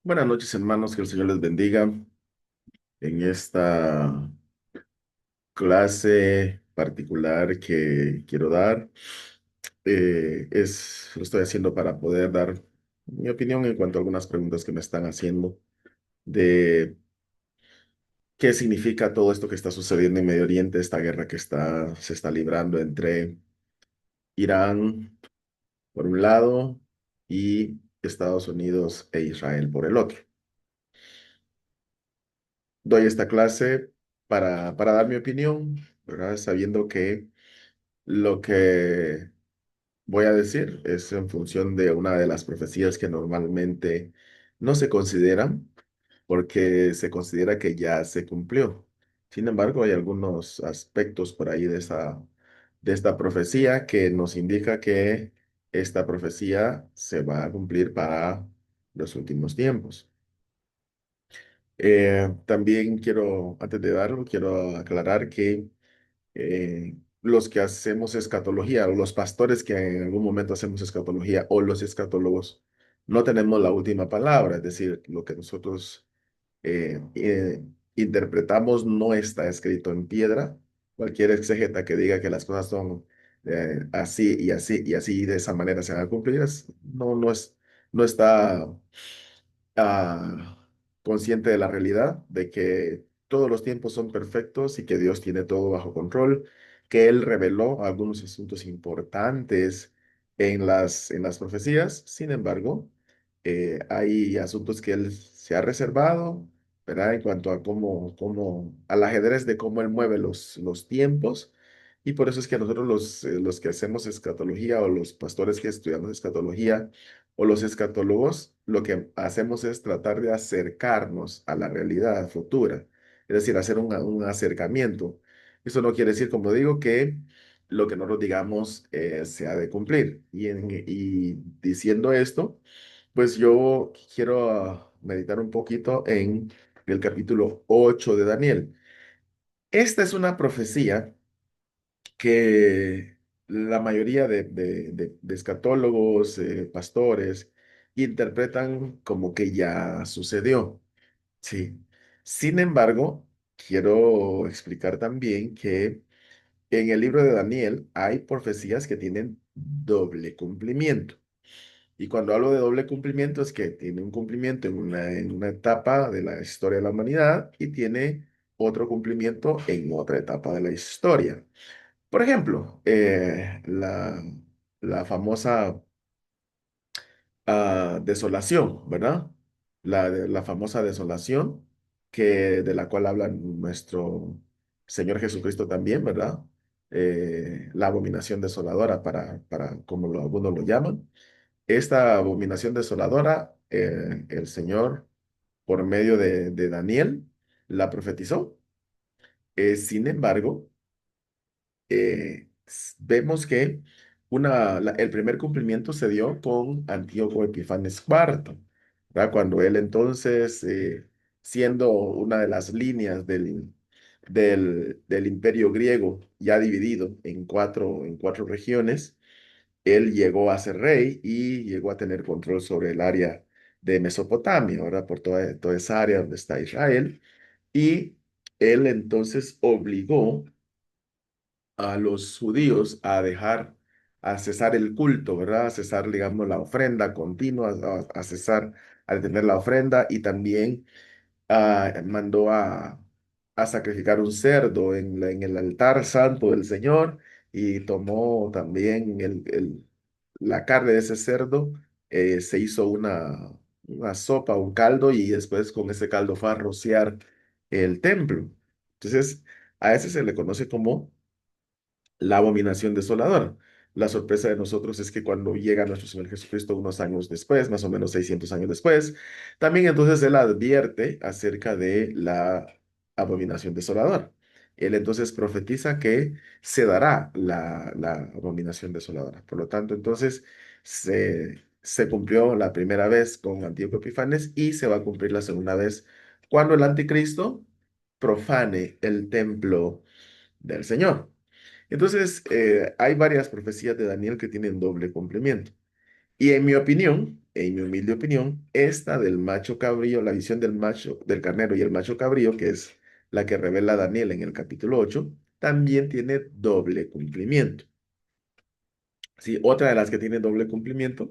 Buenas noches, hermanos, que el Señor les bendiga. En esta clase particular que quiero dar, lo estoy haciendo para poder dar mi opinión en cuanto a algunas preguntas que me están haciendo de qué significa todo esto que está sucediendo en Medio Oriente, esta guerra que se está librando entre Irán por un lado y Estados Unidos e Israel por el otro. Doy esta clase para dar mi opinión, ¿verdad? Sabiendo que lo que voy a decir es en función de una de las profecías que normalmente no se consideran porque se considera que ya se cumplió. Sin embargo, hay algunos aspectos por ahí de esta profecía que nos indica que esta profecía se va a cumplir para los últimos tiempos. También quiero, antes de darlo, quiero aclarar que los que hacemos escatología, o los pastores que en algún momento hacemos escatología, o los escatólogos, no tenemos la última palabra, es decir, lo que nosotros interpretamos no está escrito en piedra. Cualquier exégeta que diga que las cosas son así y así y así y de esa manera se van a cumplir, no está ah, consciente de la realidad, de que todos los tiempos son perfectos y que Dios tiene todo bajo control, que Él reveló algunos asuntos importantes en las profecías. Sin embargo, hay asuntos que Él se ha reservado, ¿verdad? En cuanto a al ajedrez de cómo Él mueve los tiempos. Y por eso es que nosotros los que hacemos escatología o los pastores que estudiamos escatología, o los escatólogos, lo que hacemos es tratar de acercarnos a la realidad futura, es decir, hacer un acercamiento. Eso no quiere decir, como digo, que lo que nosotros digamos se ha de cumplir. Y diciendo esto, pues yo quiero meditar un poquito en el capítulo 8 de Daniel. Esta es una profecía que la mayoría de escatólogos, pastores, interpretan como que ya sucedió. Sí. Sin embargo, quiero explicar también que en el libro de Daniel hay profecías que tienen doble cumplimiento. Y cuando hablo de doble cumplimiento es que tiene un cumplimiento en una etapa de la historia de la humanidad y tiene otro cumplimiento en otra etapa de la historia. Por ejemplo, la famosa desolación, ¿verdad? La famosa desolación de la cual habla nuestro Señor Jesucristo también, ¿verdad? La abominación desoladora como algunos lo llaman. Esta abominación desoladora, el Señor, por medio de Daniel, la profetizó. Sin embargo, vemos que el primer cumplimiento se dio con Antíoco Epifanes IV, ¿verdad? Cuando él entonces, siendo una de las líneas del imperio griego ya dividido en cuatro regiones, él llegó a ser rey y llegó a tener control sobre el área de Mesopotamia, ¿verdad? Por toda esa área donde está Israel. Y él entonces obligó a los judíos a cesar el culto, ¿verdad? A cesar, digamos, la ofrenda continua, a cesar, a detener la ofrenda y también mandó a sacrificar un cerdo en el altar santo del Señor y tomó también la carne de ese cerdo, se hizo una sopa, un caldo y después con ese caldo fue a rociar el templo. Entonces, a ese se le conoce como la abominación desoladora. La sorpresa de nosotros es que cuando llega nuestro Señor Jesucristo unos años después, más o menos 600 años después, también entonces Él advierte acerca de la abominación desoladora. Él entonces profetiza que se dará la abominación desoladora. Por lo tanto, entonces se cumplió la primera vez con Antíoco Epifanes y se va a cumplir la segunda vez cuando el anticristo profane el templo del Señor. Entonces, hay varias profecías de Daniel que tienen doble cumplimiento. Y en mi opinión, en mi humilde opinión, esta del macho cabrío, la visión del macho, del carnero y el macho cabrío, que es la que revela Daniel en el capítulo 8, también tiene doble cumplimiento. Sí, otra de las que tiene doble cumplimiento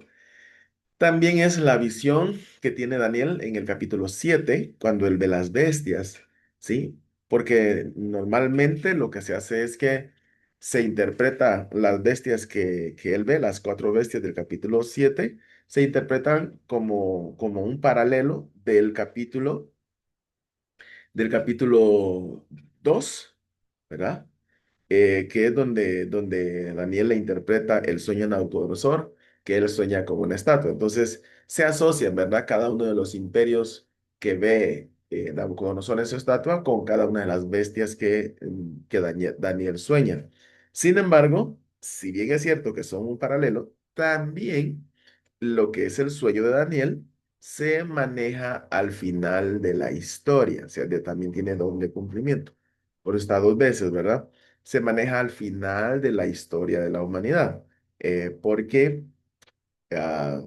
también es la visión que tiene Daniel en el capítulo 7 cuando él ve las bestias, ¿sí? Porque normalmente lo que se hace es que se interpreta las bestias que él ve, las cuatro bestias del capítulo 7 se interpretan como un paralelo del capítulo 2, ¿verdad? Que es donde Daniel le interpreta el sueño de Nabucodonosor, que él sueña como una estatua. Entonces, se asocian, ¿verdad? Cada uno de los imperios que ve Nabucodonosor en su estatua con cada una de las bestias que Daniel sueña. Sin embargo, si bien es cierto que son un paralelo, también lo que es el sueño de Daniel se maneja al final de la historia, o sea, también tiene doble cumplimiento. Por eso está dos veces, ¿verdad? Se maneja al final de la historia de la humanidad. Porque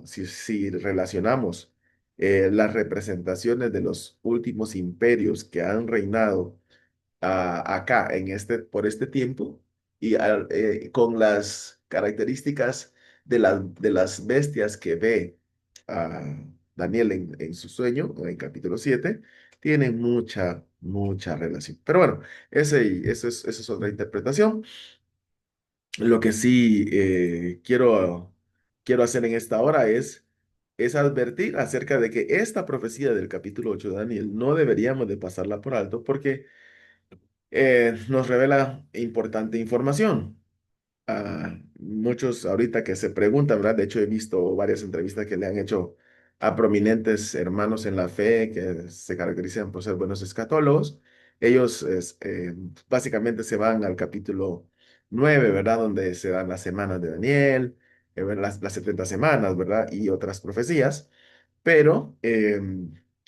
si relacionamos las representaciones de los últimos imperios que han reinado acá por este tiempo y con las características de las bestias que ve ah, Daniel en su sueño, en el capítulo 7 tienen mucha, mucha relación. Pero bueno, esa es otra interpretación. Lo que sí quiero hacer en esta hora es advertir acerca de que esta profecía del capítulo 8 de Daniel no deberíamos de pasarla por alto porque nos revela importante información. Muchos ahorita que se preguntan, ¿verdad? De hecho, he visto varias entrevistas que le han hecho a prominentes hermanos en la fe que se caracterizan por ser buenos escatólogos. Ellos básicamente se van al capítulo 9, ¿verdad? Donde se dan las semanas de Daniel, las 70 semanas, ¿verdad? Y otras profecías. Pero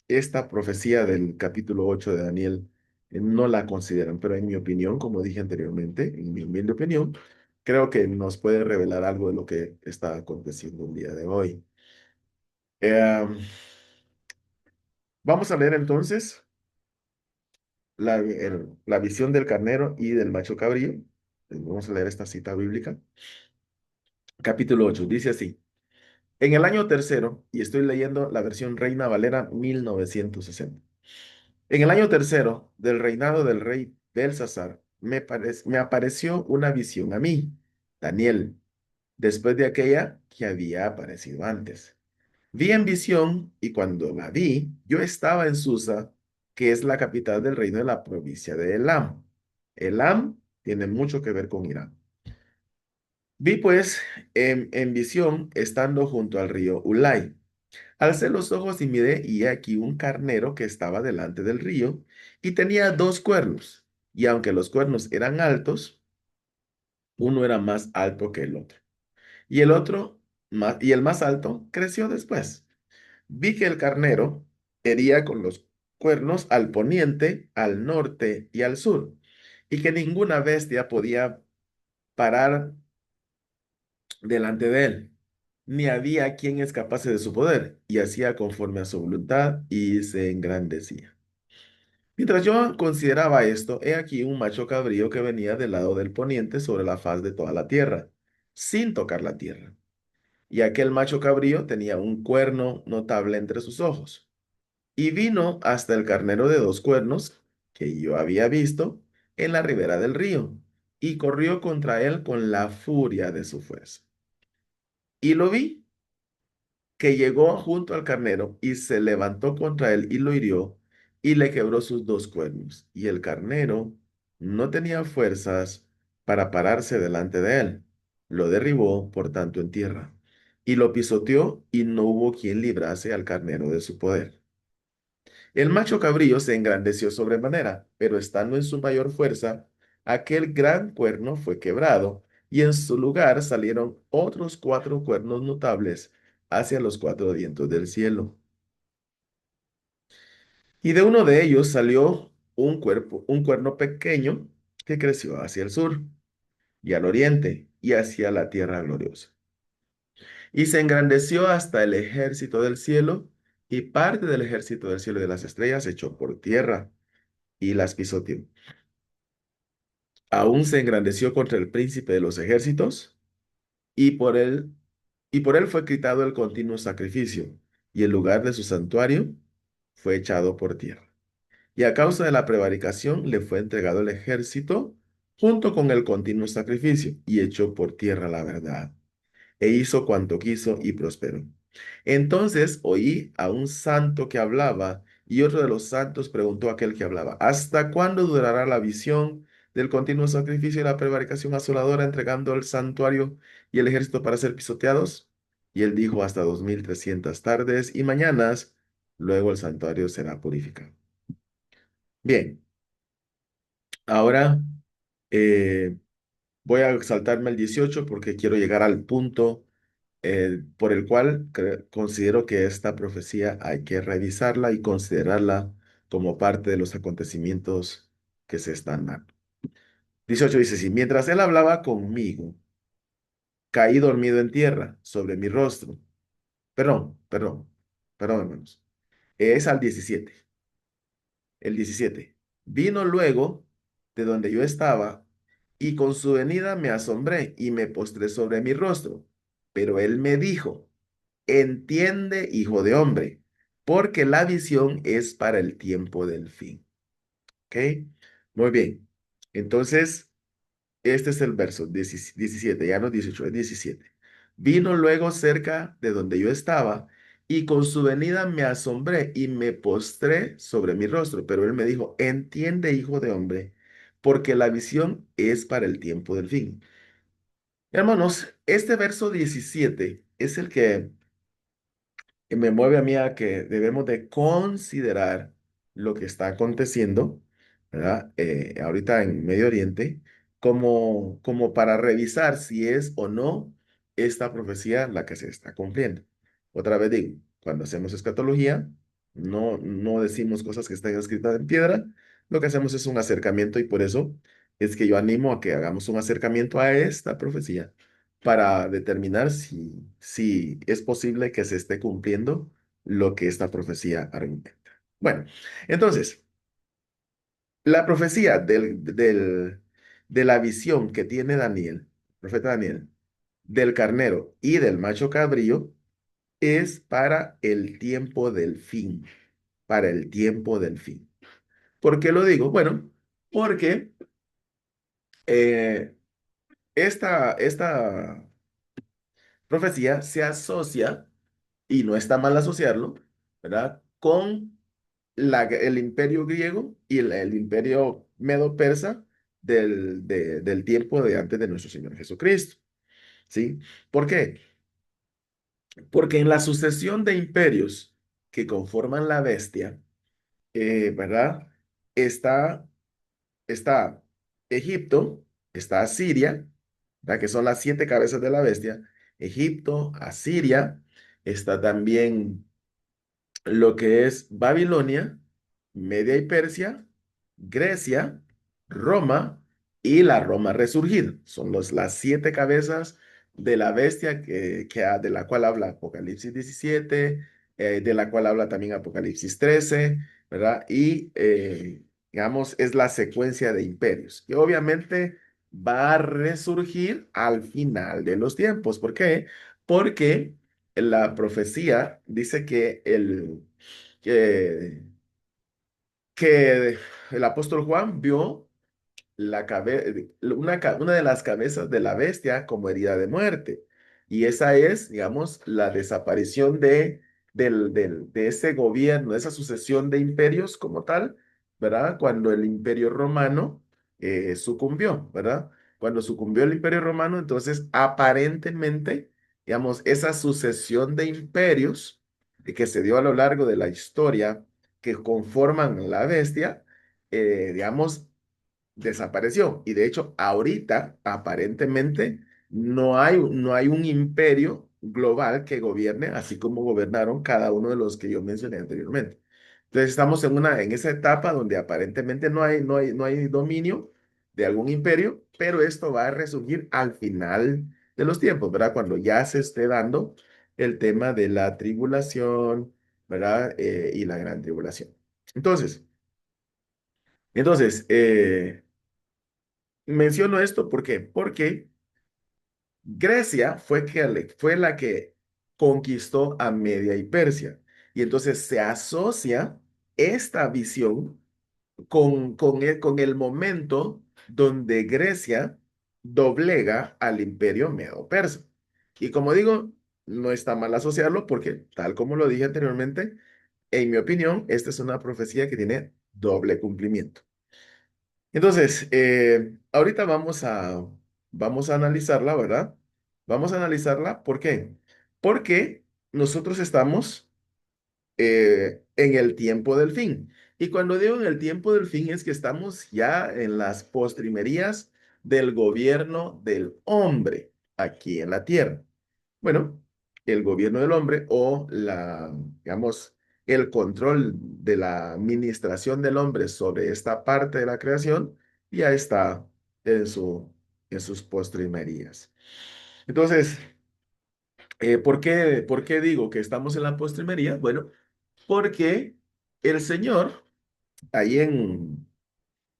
esta profecía del capítulo 8 de Daniel no la consideran, pero en mi opinión, como dije anteriormente, en mi humilde opinión, creo que nos puede revelar algo de lo que está aconteciendo el día de hoy. Eh, Vamos a leer entonces la visión del carnero y del macho cabrío. Vamos a leer esta cita bíblica. Capítulo 8 dice así. En el año tercero, y estoy leyendo la versión Reina Valera 1960. En el año tercero del reinado del rey Belsasar, me apareció una visión a mí, Daniel, después de aquella que había aparecido antes. Vi en visión y cuando la vi, yo estaba en Susa, que es la capital del reino de la provincia de Elam. Elam tiene mucho que ver con Irán. Vi pues en visión estando junto al río Ulai. Alcé los ojos y miré, y he aquí un carnero que estaba delante del río, y tenía dos cuernos, y aunque los cuernos eran altos, uno era más alto que el otro, y el más alto creció después. Vi que el carnero hería con los cuernos al poniente, al norte y al sur, y que ninguna bestia podía parar delante de él, ni había quien escapase de su poder, y hacía conforme a su voluntad y se engrandecía. Mientras yo consideraba esto, he aquí un macho cabrío que venía del lado del poniente sobre la faz de toda la tierra, sin tocar la tierra. Y aquel macho cabrío tenía un cuerno notable entre sus ojos. Y vino hasta el carnero de dos cuernos que yo había visto en la ribera del río, y corrió contra él con la furia de su fuerza. Y lo vi que llegó junto al carnero y se levantó contra él y lo hirió y le quebró sus dos cuernos. Y el carnero no tenía fuerzas para pararse delante de él. Lo derribó, por tanto, en tierra y lo pisoteó y no hubo quien librase al carnero de su poder. El macho cabrío se engrandeció sobremanera, pero estando en su mayor fuerza, aquel gran cuerno fue quebrado, y en su lugar salieron otros cuatro cuernos notables hacia los cuatro vientos del cielo. Y de uno de ellos salió un cuerno pequeño que creció hacia el sur, y al oriente, y hacia la tierra gloriosa. Y se engrandeció hasta el ejército del cielo, y parte del ejército del cielo y de las estrellas echó por tierra y las pisoteó. Aún se engrandeció contra el príncipe de los ejércitos, y por él fue quitado el continuo sacrificio, y el lugar de su santuario fue echado por tierra. Y a causa de la prevaricación le fue entregado el ejército junto con el continuo sacrificio, y echó por tierra la verdad, e hizo cuanto quiso y prosperó. Entonces oí a un santo que hablaba, y otro de los santos preguntó a aquel que hablaba: ¿hasta cuándo durará la visión del continuo sacrificio y la prevaricación asoladora, entregando el santuario y el ejército para ser pisoteados? Y él dijo: hasta 2300 tardes y mañanas, luego el santuario será purificado. Bien, ahora eh, voy a saltarme el 18 porque quiero llegar al punto por el cual considero que esta profecía hay que revisarla y considerarla como parte de los acontecimientos que se están dando. 18 dice así: mientras él hablaba conmigo, caí dormido en tierra sobre mi rostro. Perdón, hermanos. Es al 17. El 17. Vino luego de donde yo estaba, y con su venida me asombré y me postré sobre mi rostro. Pero él me dijo: entiende, hijo de hombre, porque la visión es para el tiempo del fin. ¿Ok? Muy bien. Entonces, este es el verso 17, ya no 18, es 17. Vino luego cerca de donde yo estaba, y con su venida me asombré y me postré sobre mi rostro. Pero él me dijo: entiende, hijo de hombre, porque la visión es para el tiempo del fin. Hermanos, este verso 17 es el que me mueve a mí a que debemos de considerar lo que está aconteciendo, ¿verdad? Ahorita en Medio Oriente, como para revisar si es o no esta profecía la que se está cumpliendo. Otra vez digo, cuando hacemos escatología, no decimos cosas que están escritas en piedra, lo que hacemos es un acercamiento, y por eso es que yo animo a que hagamos un acercamiento a esta profecía para determinar si es posible que se esté cumpliendo lo que esta profecía argumenta. Bueno, entonces, la profecía de la visión que tiene Daniel, el profeta Daniel, del carnero y del macho cabrío, es para el tiempo del fin, para el tiempo del fin. ¿Por qué lo digo? Bueno, porque eh, esta profecía se asocia, y no está mal asociarlo, ¿verdad? Con el imperio griego y el imperio medo-persa del tiempo de antes de nuestro Señor Jesucristo, ¿sí? ¿Por qué? Porque en la sucesión de imperios que conforman la bestia, ¿verdad? Está, está Egipto, está Asiria, ¿verdad? Que son las 7 cabezas de la bestia. Egipto, Asiria, está también lo que es Babilonia, Media y Persia, Grecia, Roma y la Roma resurgida. Son las 7 cabezas de la bestia de la cual habla Apocalipsis 17, de la cual habla también Apocalipsis 13, ¿verdad? Y, digamos, es la secuencia de imperios, que obviamente va a resurgir al final de los tiempos. ¿Por qué? Porque la profecía dice que, que el apóstol Juan vio una de las cabezas de la bestia como herida de muerte. Y esa es, digamos, la desaparición de ese gobierno, de esa sucesión de imperios como tal, ¿verdad? Cuando el imperio romano sucumbió, ¿verdad? Cuando sucumbió el imperio romano, entonces aparentemente, digamos, esa sucesión de imperios que se dio a lo largo de la historia que conforman la bestia, digamos, desapareció. Y de hecho, ahorita aparentemente no hay un imperio global que gobierne así como gobernaron cada uno de los que yo mencioné anteriormente. Entonces estamos en esa etapa donde aparentemente no hay dominio de algún imperio, pero esto va a resurgir al final de los tiempos, ¿verdad? Cuando ya se esté dando el tema de la tribulación, ¿verdad? Y la gran tribulación. Entonces, entonces, menciono esto, ¿por qué? Porque Grecia fue la que conquistó a Media y Persia. Y entonces se asocia esta visión con el momento donde Grecia doblega al imperio medo-persa. Y como digo, no está mal asociarlo porque, tal como lo dije anteriormente, en mi opinión, esta es una profecía que tiene doble cumplimiento. Entonces, ahorita vamos a analizarla, ¿verdad? Vamos a analizarla, ¿por qué? Porque nosotros estamos en el tiempo del fin. Y cuando digo en el tiempo del fin es que estamos ya en las postrimerías del gobierno del hombre aquí en la tierra. Bueno, el gobierno del hombre o digamos, el control de la administración del hombre sobre esta parte de la creación ya está en en sus postrimerías. Entonces, por qué digo que estamos en la postrimería? Bueno, porque el Señor, ahí en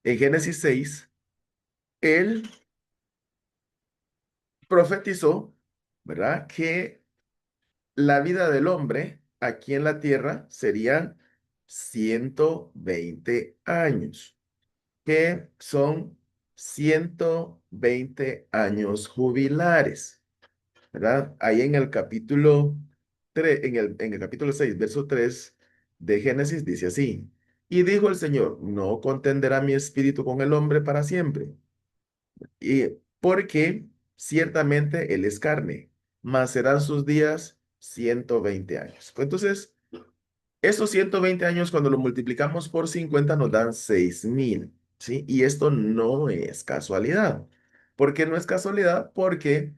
Génesis 6, él profetizó, ¿verdad? Que la vida del hombre aquí en la tierra serían 120 años, que son 120 años jubilares, ¿verdad? Ahí en el capítulo 3, en el capítulo 6, verso 3 de Génesis dice así, y dijo el Señor, no contenderá mi espíritu con el hombre para siempre, y porque ciertamente él es carne, mas serán sus días 120 años. Pues entonces, esos 120 años cuando lo multiplicamos por 50 nos dan 6.000, ¿sí? Y esto no es casualidad. ¿Por qué no es casualidad? Porque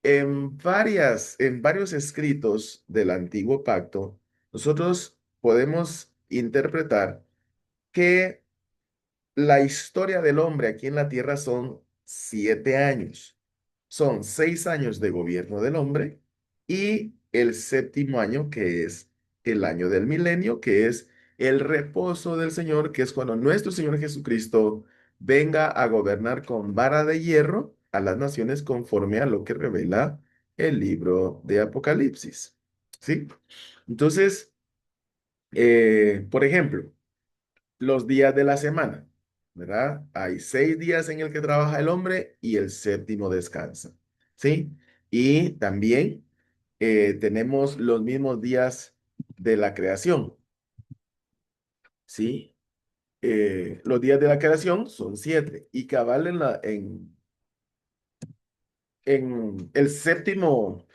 en varios escritos del Antiguo Pacto, nosotros podemos interpretar que la historia del hombre aquí en la tierra son 7 años. Son 6 años de gobierno del hombre y el séptimo año, que es el año del milenio, que es el reposo del Señor, que es cuando nuestro Señor Jesucristo venga a gobernar con vara de hierro a las naciones conforme a lo que revela el libro de Apocalipsis. ¿Sí? Entonces, por ejemplo, los días de la semana, ¿verdad? Hay 6 días en el que trabaja el hombre y el séptimo descansa, ¿sí? Y también tenemos los mismos días de la creación, ¿sí? Los días de la creación son 7 y cabal en el séptimo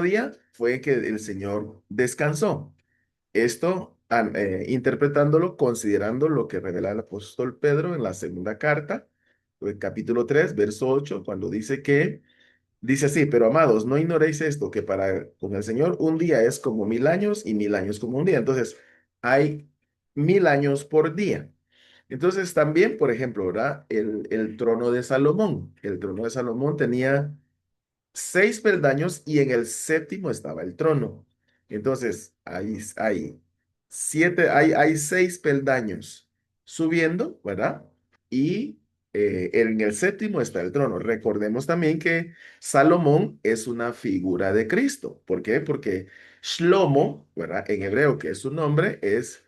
día fue que el Señor descansó. Esto, interpretándolo, considerando lo que revela el apóstol Pedro en la segunda carta, el capítulo 3 verso 8 cuando dice así, pero amados, no ignoréis esto, que para con el Señor un día es como 1.000 años y 1.000 años como un día. Entonces, hay 1.000 años por día. Entonces, también, por ejemplo, ¿verdad? El trono de Salomón. El trono de Salomón tenía 6 peldaños y en el séptimo estaba el trono. Entonces, hay 6 peldaños subiendo, ¿verdad? Y en el séptimo está el trono. Recordemos también que Salomón es una figura de Cristo. ¿Por qué? Porque Shlomo, ¿verdad? En hebreo, que es su nombre, es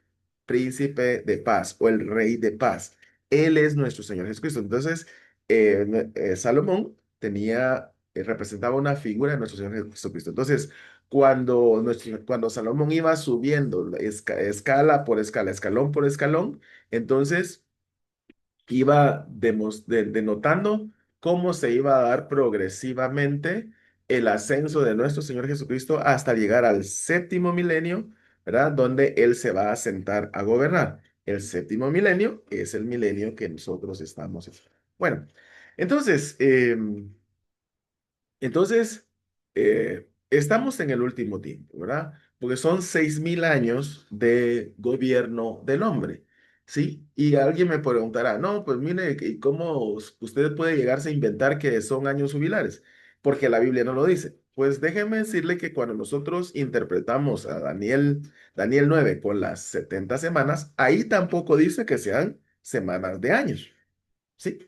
príncipe de paz o el rey de paz. Él es nuestro Señor Jesucristo. Entonces, Salomón representaba una figura de nuestro Señor Jesucristo. Entonces, cuando Salomón iba subiendo escala por escala, escalón por escalón, entonces iba denotando cómo se iba a dar progresivamente el ascenso de nuestro Señor Jesucristo hasta llegar al séptimo milenio, ¿verdad? Donde Él se va a sentar a gobernar. El séptimo milenio es el milenio que nosotros estamos. Bueno, entonces, estamos en el último tiempo, ¿verdad? Porque son 6.000 años de gobierno del hombre, ¿sí? Y alguien me preguntará, no, pues mire, ¿y cómo usted puede llegarse a inventar que son años jubilares? porque la Biblia no lo dice. Pues déjeme decirle que cuando nosotros interpretamos a Daniel 9 con las 70 semanas, ahí tampoco dice que sean semanas de años, ¿sí?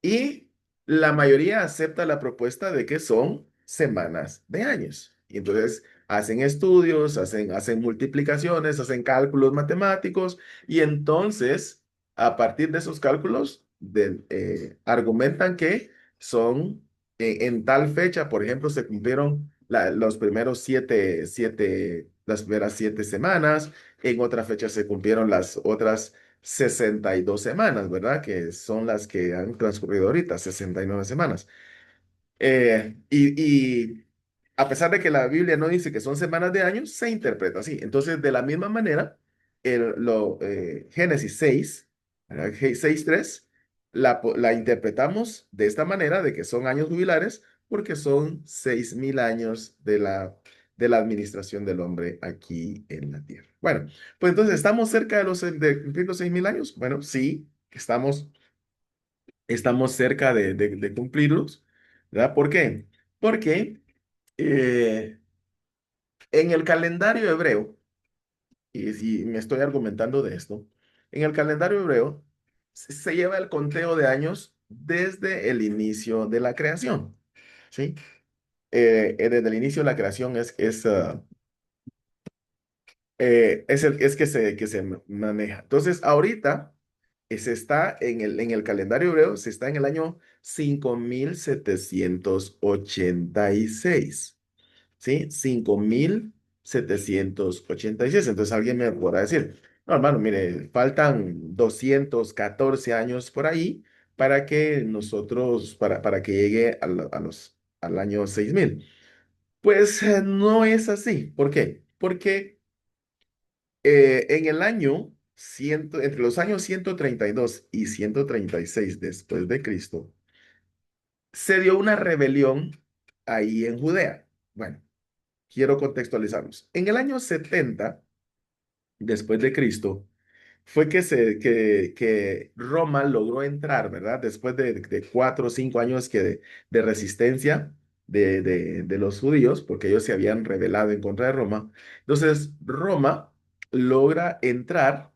Y la mayoría acepta la propuesta de que son semanas de años. Y entonces hacen estudios, hacen multiplicaciones, hacen cálculos matemáticos y entonces a partir de esos cálculos argumentan que son en tal fecha, por ejemplo, se cumplieron los primeros las primeras 7 semanas, en otra fecha se cumplieron las otras 62 semanas, ¿verdad? Que son las que han transcurrido ahorita, 69 semanas. Y a pesar de que la Biblia no dice que son semanas de años, se interpreta así. Entonces, de la misma manera, Génesis 6, ¿verdad? 6:3, la interpretamos de esta manera, de que son años jubilares, porque son 6.000 años de la administración del hombre aquí en la tierra. Bueno, pues entonces, ¿estamos cerca de cumplir los 6.000 años? Bueno, sí, estamos cerca de cumplirlos, ¿verdad? ¿Por qué? Porque eh, en el calendario hebreo, y si me estoy argumentando de esto, en el calendario hebreo se lleva el conteo de años desde el inicio de la creación, ¿sí? Desde el inicio de la creación es que se maneja. Entonces, ahorita se está en el calendario hebreo, se está en el año 5786, ¿sí? 5786. Entonces, alguien me podrá decir, no, hermano, mire, faltan 214 años por ahí para que llegue al año 6000. Pues no es así. ¿Por qué? Porque en el entre los años 132 y 136 después de Cristo, se dio una rebelión ahí en Judea. Bueno, quiero contextualizarnos. En el año 70 después de Cristo, fue que Roma logró entrar, ¿verdad? Después de 4 o 5 años de resistencia de los judíos, porque ellos se habían rebelado en contra de Roma. Entonces, Roma logra entrar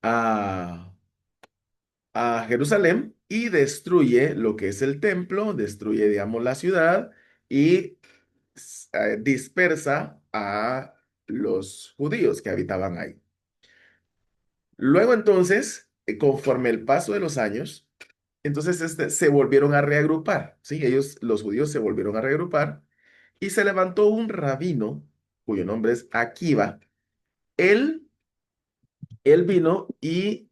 a, a Jerusalén y destruye lo que es el templo, destruye, digamos, la ciudad y dispersa a los judíos que habitaban ahí. Luego entonces, conforme el paso de los años, entonces se volvieron a reagrupar, ¿sí? Los judíos se volvieron a reagrupar y se levantó un rabino cuyo nombre es Akiva. Él, él vino y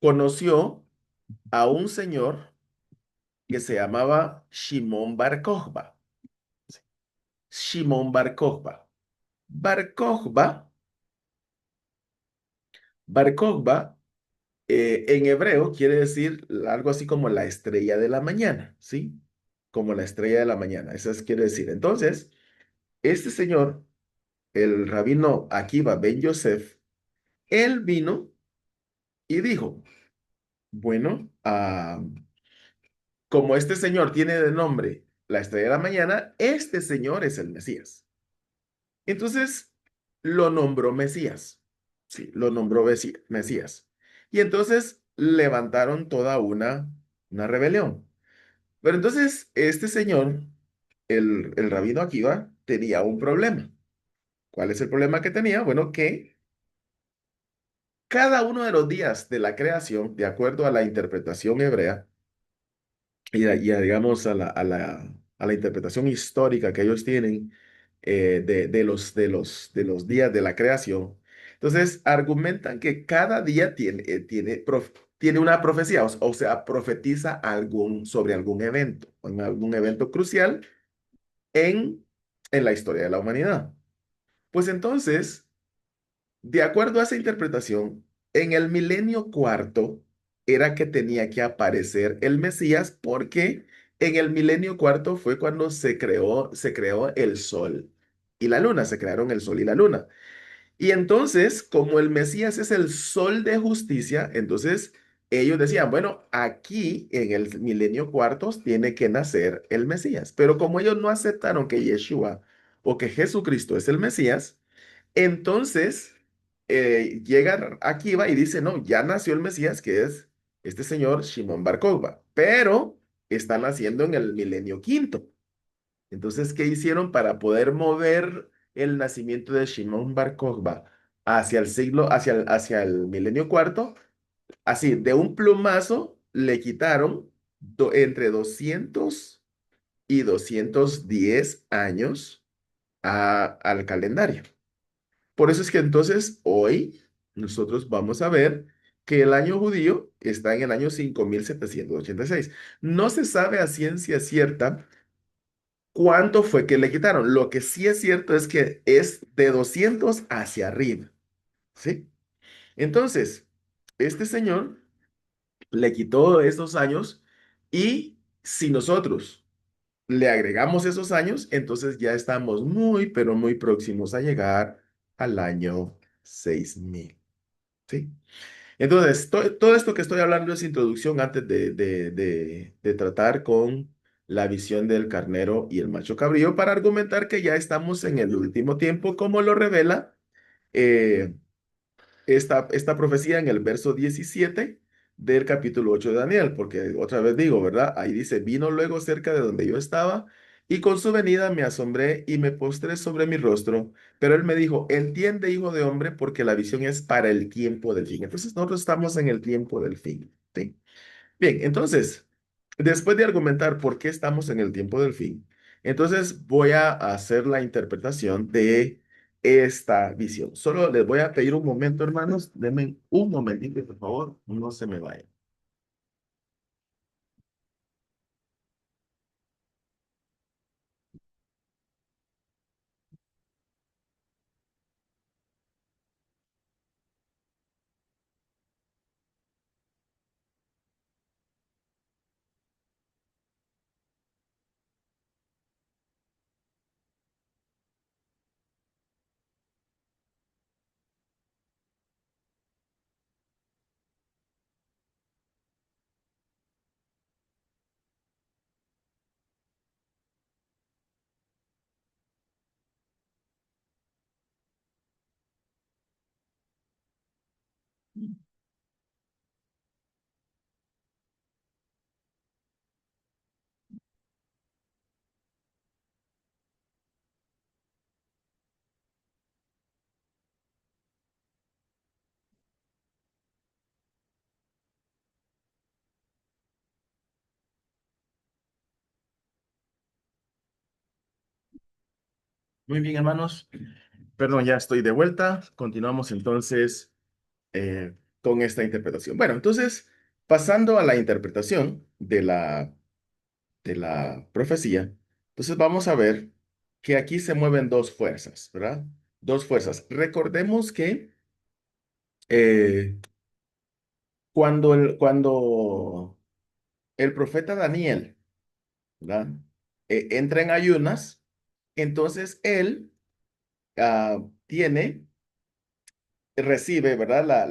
conoció a un señor que se llamaba Shimón Bar Kokhba. Shimón Bar Kokhba. Bar Kokhba, Bar Kokhba en hebreo quiere decir algo así como la estrella de la mañana, ¿sí? Como la estrella de la mañana, quiere decir. Entonces, este señor, el rabino Akiva Ben Yosef, él vino y dijo, bueno, como este señor tiene de nombre la estrella de la mañana, este señor es el Mesías. Entonces, lo nombró Mesías, sí, lo nombró Mesías. Y entonces levantaron toda una rebelión. Pero entonces, este señor, el rabino Akiva, tenía un problema. ¿Cuál es el problema que tenía? Bueno, que cada uno de los días de la creación, de acuerdo a la interpretación hebrea, digamos, a la interpretación histórica que ellos tienen de los días de la creación, entonces argumentan que cada día tiene una profecía, o sea, profetiza sobre algún evento crucial en la historia de la humanidad. Pues entonces, de acuerdo a esa interpretación, en el milenio cuarto era que tenía que aparecer el Mesías porque en el milenio cuarto fue cuando se creó el sol y la luna, se crearon el sol y la luna. Y entonces, como el Mesías es el sol de justicia, entonces ellos decían, bueno, aquí en el milenio cuarto tiene que nacer el Mesías. Pero como ellos no aceptaron que Yeshua o que Jesucristo es el Mesías, entonces llega Akiva y dice, no, ya nació el Mesías, que es este señor Shimon Bar Kokhba, pero está naciendo en el milenio quinto. Entonces, ¿qué hicieron para poder mover el nacimiento de Shimon Bar Kokhba hacia el siglo, hacia el milenio cuarto? Así, de un plumazo le quitaron entre 200 y 210 años al calendario. Por eso es que entonces hoy nosotros vamos a ver que el año judío está en el año 5786. No se sabe a ciencia cierta cuánto fue que le quitaron. Lo que sí es cierto es que es de 200 hacia arriba, ¿sí? Entonces, este señor le quitó esos años y si nosotros le agregamos esos años, entonces ya estamos muy, pero muy próximos a llegar al año 6000. ¿Sí? Entonces, todo esto que estoy hablando es introducción antes de tratar con la visión del carnero y el macho cabrío para argumentar que ya estamos en el último tiempo, como lo revela eh, esta profecía en el verso 17 del capítulo 8 de Daniel, porque otra vez digo, ¿verdad? Ahí dice, vino luego cerca de donde yo estaba y con su venida me asombré y me postré sobre mi rostro, pero él me dijo, entiende, hijo de hombre, porque la visión es para el tiempo del fin. Entonces nosotros estamos en el tiempo del fin, ¿sí? Bien, entonces, después de argumentar por qué estamos en el tiempo del fin, entonces voy a hacer la interpretación de esta visión. Solo les voy a pedir un momento, hermanos. Denme un momentito, por favor. No se me vayan. Muy bien, hermanos. Perdón, ya estoy de vuelta. Continuamos entonces con esta interpretación. Bueno, entonces, pasando a la interpretación de la profecía, entonces vamos a ver que aquí se mueven dos fuerzas, ¿verdad? Dos fuerzas. Recordemos que eh, cuando el profeta Daniel, ¿verdad? Entra en ayunas, entonces él recibe, ¿verdad?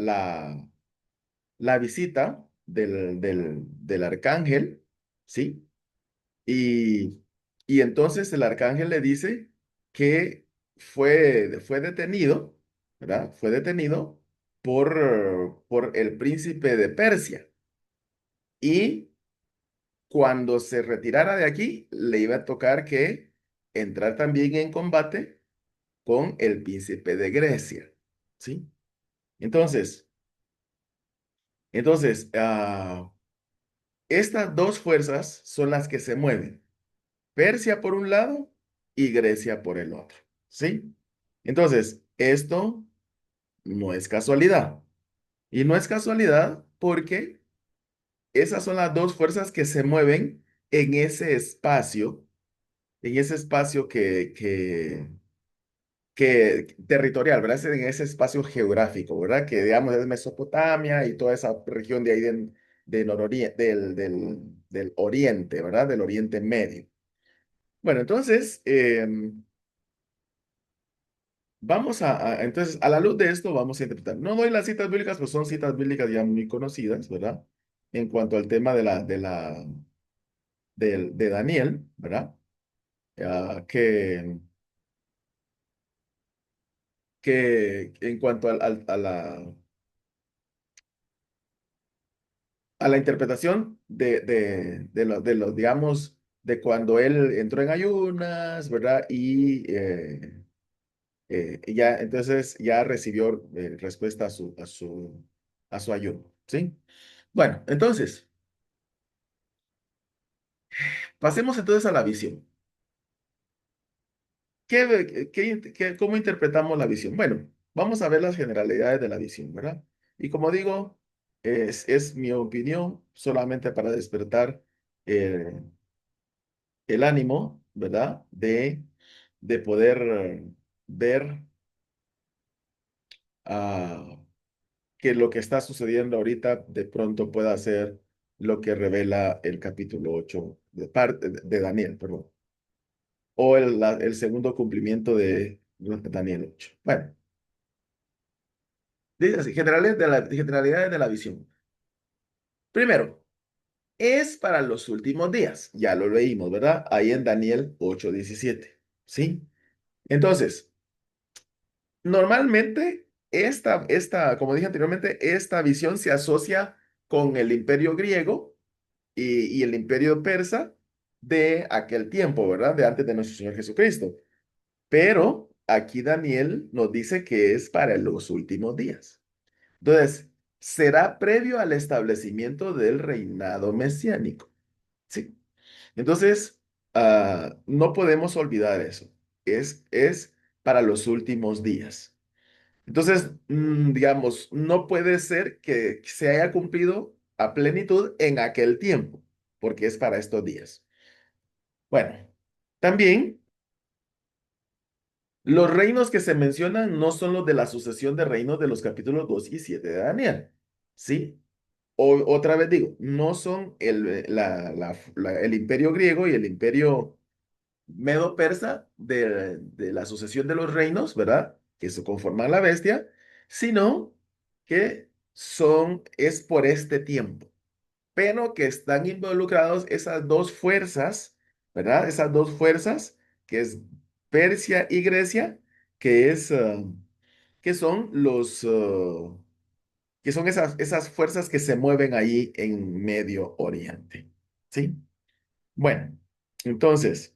La visita del arcángel, ¿sí? Y, y entonces el arcángel le dice que fue detenido, ¿verdad? Fue detenido por el príncipe de Persia. Y cuando se retirara de aquí, le iba a tocar que entrar también en combate con el príncipe de Grecia, ¿sí? Entonces, entonces, estas dos fuerzas son las que se mueven. Persia por un lado y Grecia por el otro, ¿sí? Entonces, esto no es casualidad. Y no es casualidad porque esas son las dos fuerzas que se mueven en ese espacio que territorial, ¿verdad? En ese espacio geográfico, ¿verdad? Que digamos es Mesopotamia y toda esa región de ahí del oriente, ¿verdad? Del Oriente Medio. Bueno, entonces, Vamos entonces, a la luz de esto, vamos a interpretar. No doy las citas bíblicas, pues son citas bíblicas ya muy conocidas, ¿verdad? En cuanto al tema de Daniel, ¿verdad? Ah, que en cuanto a la interpretación de los, digamos, de cuando él entró en ayunas, ¿verdad? Y ya, entonces ya recibió respuesta a su ayuno, ¿sí? Bueno, entonces, pasemos entonces a la visión. ¿Cómo interpretamos la visión? Bueno, vamos a ver las generalidades de la visión, ¿verdad? Y como digo, es mi opinión solamente para despertar eh, el ánimo, ¿verdad? De poder ver ah, que lo que está sucediendo ahorita de pronto pueda ser lo que revela el capítulo 8 de Daniel, perdón, o el segundo cumplimiento de Daniel 8. Bueno, dice así, generalidades de la visión. Primero, es para los últimos días. Ya lo leímos, ¿verdad? Ahí en Daniel 8:17. ¿Sí? Entonces, normalmente, como dije anteriormente, esta visión se asocia con el imperio griego y el imperio persa de aquel tiempo, ¿verdad? De antes de nuestro Señor Jesucristo. Pero aquí Daniel nos dice que es para los últimos días. Entonces, será previo al establecimiento del reinado mesiánico. Sí. Entonces, no podemos olvidar eso. Es para los últimos días. Entonces, digamos, no puede ser que se haya cumplido a plenitud en aquel tiempo, porque es para estos días. Bueno, también los reinos que se mencionan no son los de la sucesión de reinos de los capítulos 2 y 7 de Daniel. ¿Sí? Otra vez digo, no son el imperio griego y el imperio medo-persa de la sucesión de los reinos, ¿verdad? Que se conforman la bestia, sino que es por este tiempo, pero que están involucrados esas dos fuerzas, ¿verdad? Esas dos fuerzas, que es Persia y Grecia, que es, que son que son esas fuerzas que se mueven ahí en Medio Oriente, ¿sí? Bueno, entonces,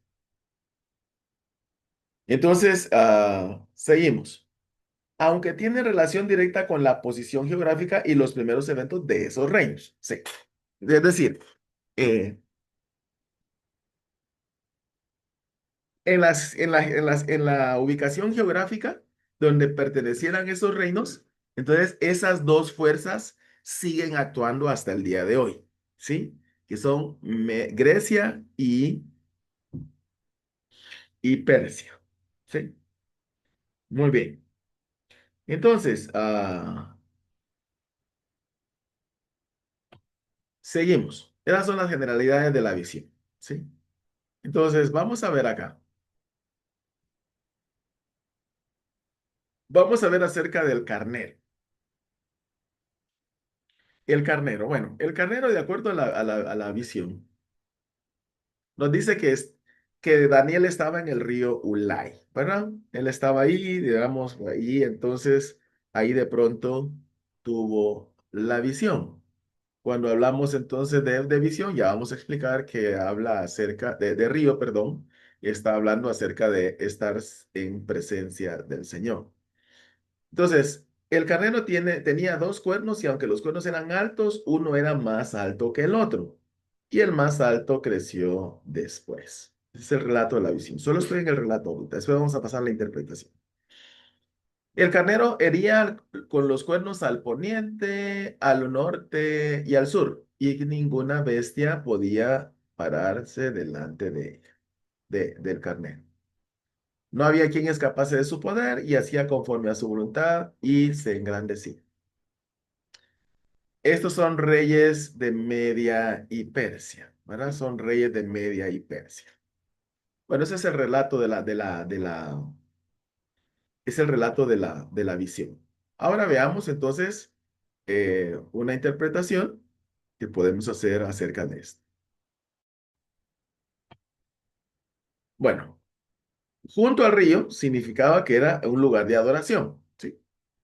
seguimos. Aunque tiene relación directa con la posición geográfica y los primeros eventos de esos reinos, sí. Es decir, eh, en la ubicación geográfica donde pertenecieran esos reinos, entonces esas dos fuerzas siguen actuando hasta el día de hoy, ¿sí? Que son Grecia y Persia, ¿sí? Muy bien. Entonces, seguimos. Esas son las generalidades de la visión, ¿sí? Entonces, vamos a ver acá. Vamos a ver acerca del carnero. El carnero, bueno, el carnero, de acuerdo a la visión, nos dice que Daniel estaba en el río Ulai, ¿verdad? Él estaba ahí, digamos, ahí, entonces, ahí de pronto tuvo la visión. Cuando hablamos entonces de visión, ya vamos a explicar que habla acerca de río, perdón, está hablando acerca de estar en presencia del Señor. Entonces, el carnero tenía dos cuernos y aunque los cuernos eran altos, uno era más alto que el otro. Y el más alto creció después. Ese es el relato de la visión. Solo estoy en el relato ahorita. Después vamos a pasar a la interpretación. El carnero hería con los cuernos al poniente, al norte y al sur. Y ninguna bestia podía pararse delante del carnero. No había quien escapase de su poder y hacía conforme a su voluntad y se engrandecía. Estos son reyes de Media y Persia, ¿verdad? Son reyes de Media y Persia. Bueno, ese es el relato Es el relato de la visión. Ahora veamos entonces una interpretación que podemos hacer acerca de esto. Bueno, junto al río significaba que era un lugar de adoración, ¿sí?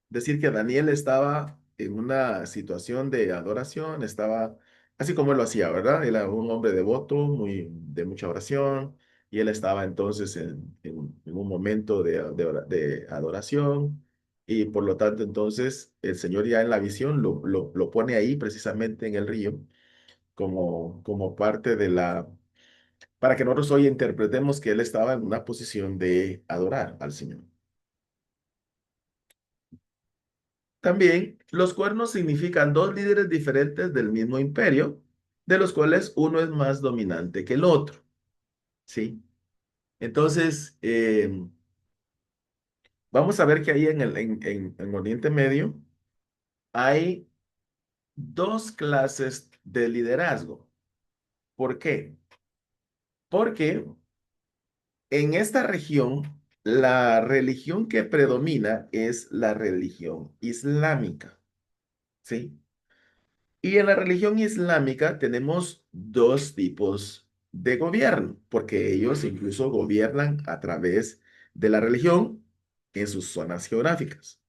Decir que Daniel estaba en una situación de adoración, estaba así como él lo hacía, ¿verdad? Él era un hombre devoto, muy, de mucha oración, y él estaba entonces en un momento de adoración, y por lo tanto entonces el Señor ya en la visión lo pone ahí precisamente en el río como parte de para que nosotros hoy interpretemos que él estaba en una posición de adorar al Señor. También, los cuernos significan dos líderes diferentes del mismo imperio, de los cuales uno es más dominante que el otro, ¿sí? Entonces, vamos a ver que ahí en Oriente Medio hay dos clases de liderazgo. ¿Por qué? Porque en esta región, la religión que predomina es la religión islámica, ¿sí? Y en la religión islámica tenemos dos tipos de gobierno, porque ellos incluso gobiernan a través de la religión en sus zonas geográficas,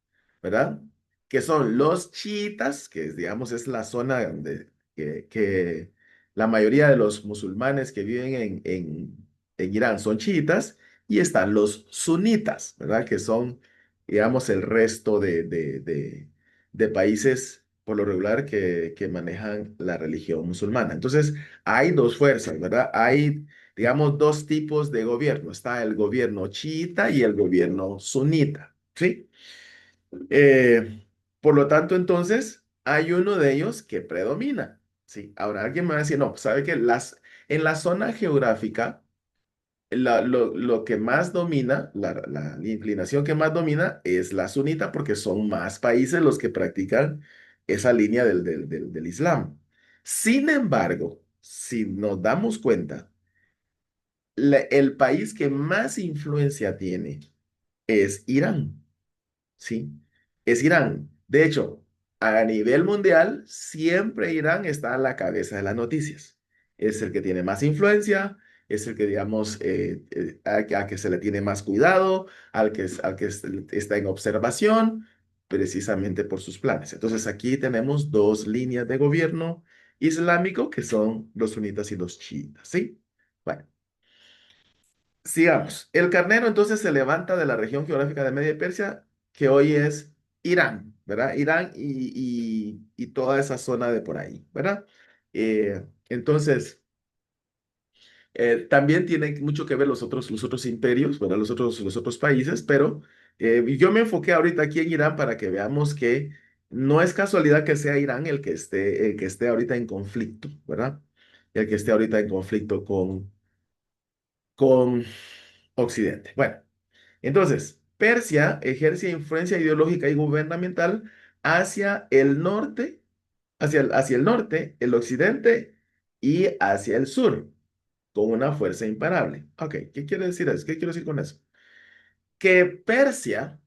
¿verdad? Que son los chiitas, que digamos es la zona donde que la mayoría de los musulmanes que viven en Irán son chiitas, y están los sunitas, ¿verdad? Que son, digamos, el resto de países por lo regular que manejan la religión musulmana. Entonces, hay dos fuerzas, ¿verdad? Hay, digamos, dos tipos de gobierno. Está el gobierno chiita y el gobierno sunita, ¿sí? Por lo tanto, entonces, hay uno de ellos que predomina, ¿sí? Ahora, alguien me va a decir, no, pues, ¿sabe que en la zona geográfica lo que más domina, la inclinación que más domina es la sunita porque son más países los que practican esa línea del Islam. Sin embargo, si nos damos cuenta, el país que más influencia tiene es Irán. ¿Sí? Es Irán. De hecho, a nivel mundial, siempre Irán está a la cabeza de las noticias. Es el que tiene más influencia, es el que, digamos, a que se le tiene más cuidado, al que está en observación, precisamente por sus planes. Entonces, aquí tenemos dos líneas de gobierno islámico que son los sunitas y los chiitas, ¿sí? Bueno. Sigamos. El carnero entonces se levanta de la región geográfica de Media Persia, que hoy es Irán, ¿verdad? Irán y toda esa zona de por ahí, ¿verdad? Entonces, también tiene mucho que ver los otros imperios, ¿verdad? Los otros países, pero yo me enfoqué ahorita aquí en Irán para que veamos que no es casualidad que sea Irán el que esté ahorita en conflicto, ¿verdad? El que esté ahorita en conflicto con Occidente. Bueno. Entonces, Persia ejerce influencia ideológica y gubernamental hacia el norte, hacia el norte, el occidente y hacia el sur, con una fuerza imparable. Ok, ¿qué quiere decir eso? ¿Qué quiero decir con eso? Que Persia,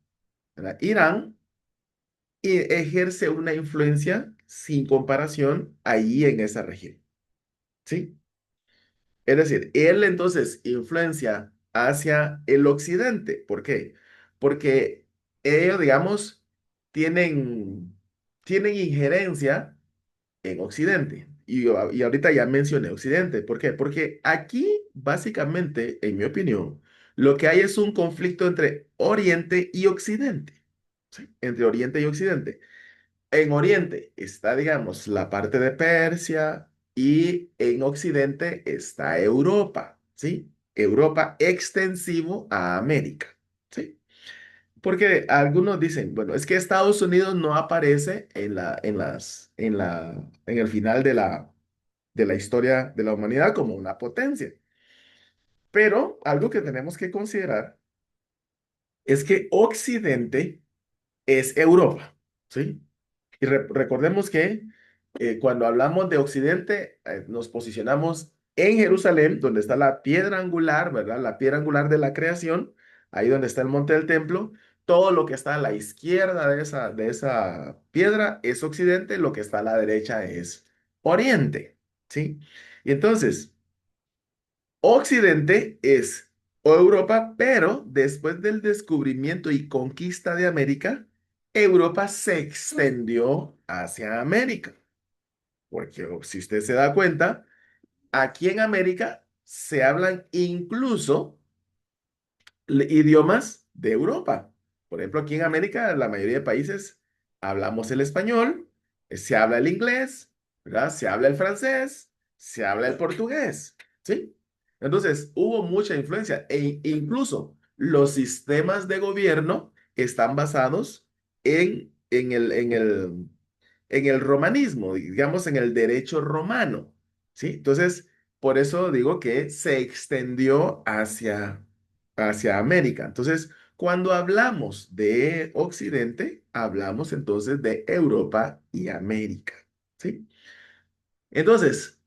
¿verdad? Irán, ejerce una influencia sin comparación ahí en esa región. ¿Sí? Es decir, él entonces influencia hacia el occidente. ¿Por qué? Porque ellos, digamos, tienen injerencia en occidente. Y ahorita ya mencioné occidente. ¿Por qué? Porque aquí, básicamente, en mi opinión, lo que hay es un conflicto entre oriente y occidente. ¿Sí? Entre oriente y occidente. En Oriente está, digamos, la parte de Persia y en Occidente está Europa, ¿sí? Europa extensivo a América, ¿sí? Porque algunos dicen, bueno, es que Estados Unidos no aparece en el final de la historia de la humanidad como una potencia. Pero algo que tenemos que considerar es que Occidente es Europa, ¿sí? Y recordemos que cuando hablamos de Occidente, nos posicionamos en Jerusalén, donde está la piedra angular, ¿verdad? La piedra angular de la creación, ahí donde está el monte del templo, todo lo que está a la izquierda de esa piedra es occidente, lo que está a la derecha es oriente, ¿sí? Y entonces, occidente es Europa, pero después del descubrimiento y conquista de América, Europa se extendió hacia América, porque si usted se da cuenta, aquí en América se hablan incluso idiomas de Europa. Por ejemplo, aquí en América, la mayoría de países hablamos el español, se habla el inglés, ¿verdad? Se habla el francés, se habla el portugués, ¿sí? Entonces, hubo mucha influencia e incluso los sistemas de gobierno están basados en el romanismo, digamos, en el derecho romano, ¿sí? Entonces, por eso digo que se extendió hacia América. Entonces, cuando hablamos de Occidente, hablamos entonces de Europa y América, ¿sí? Entonces,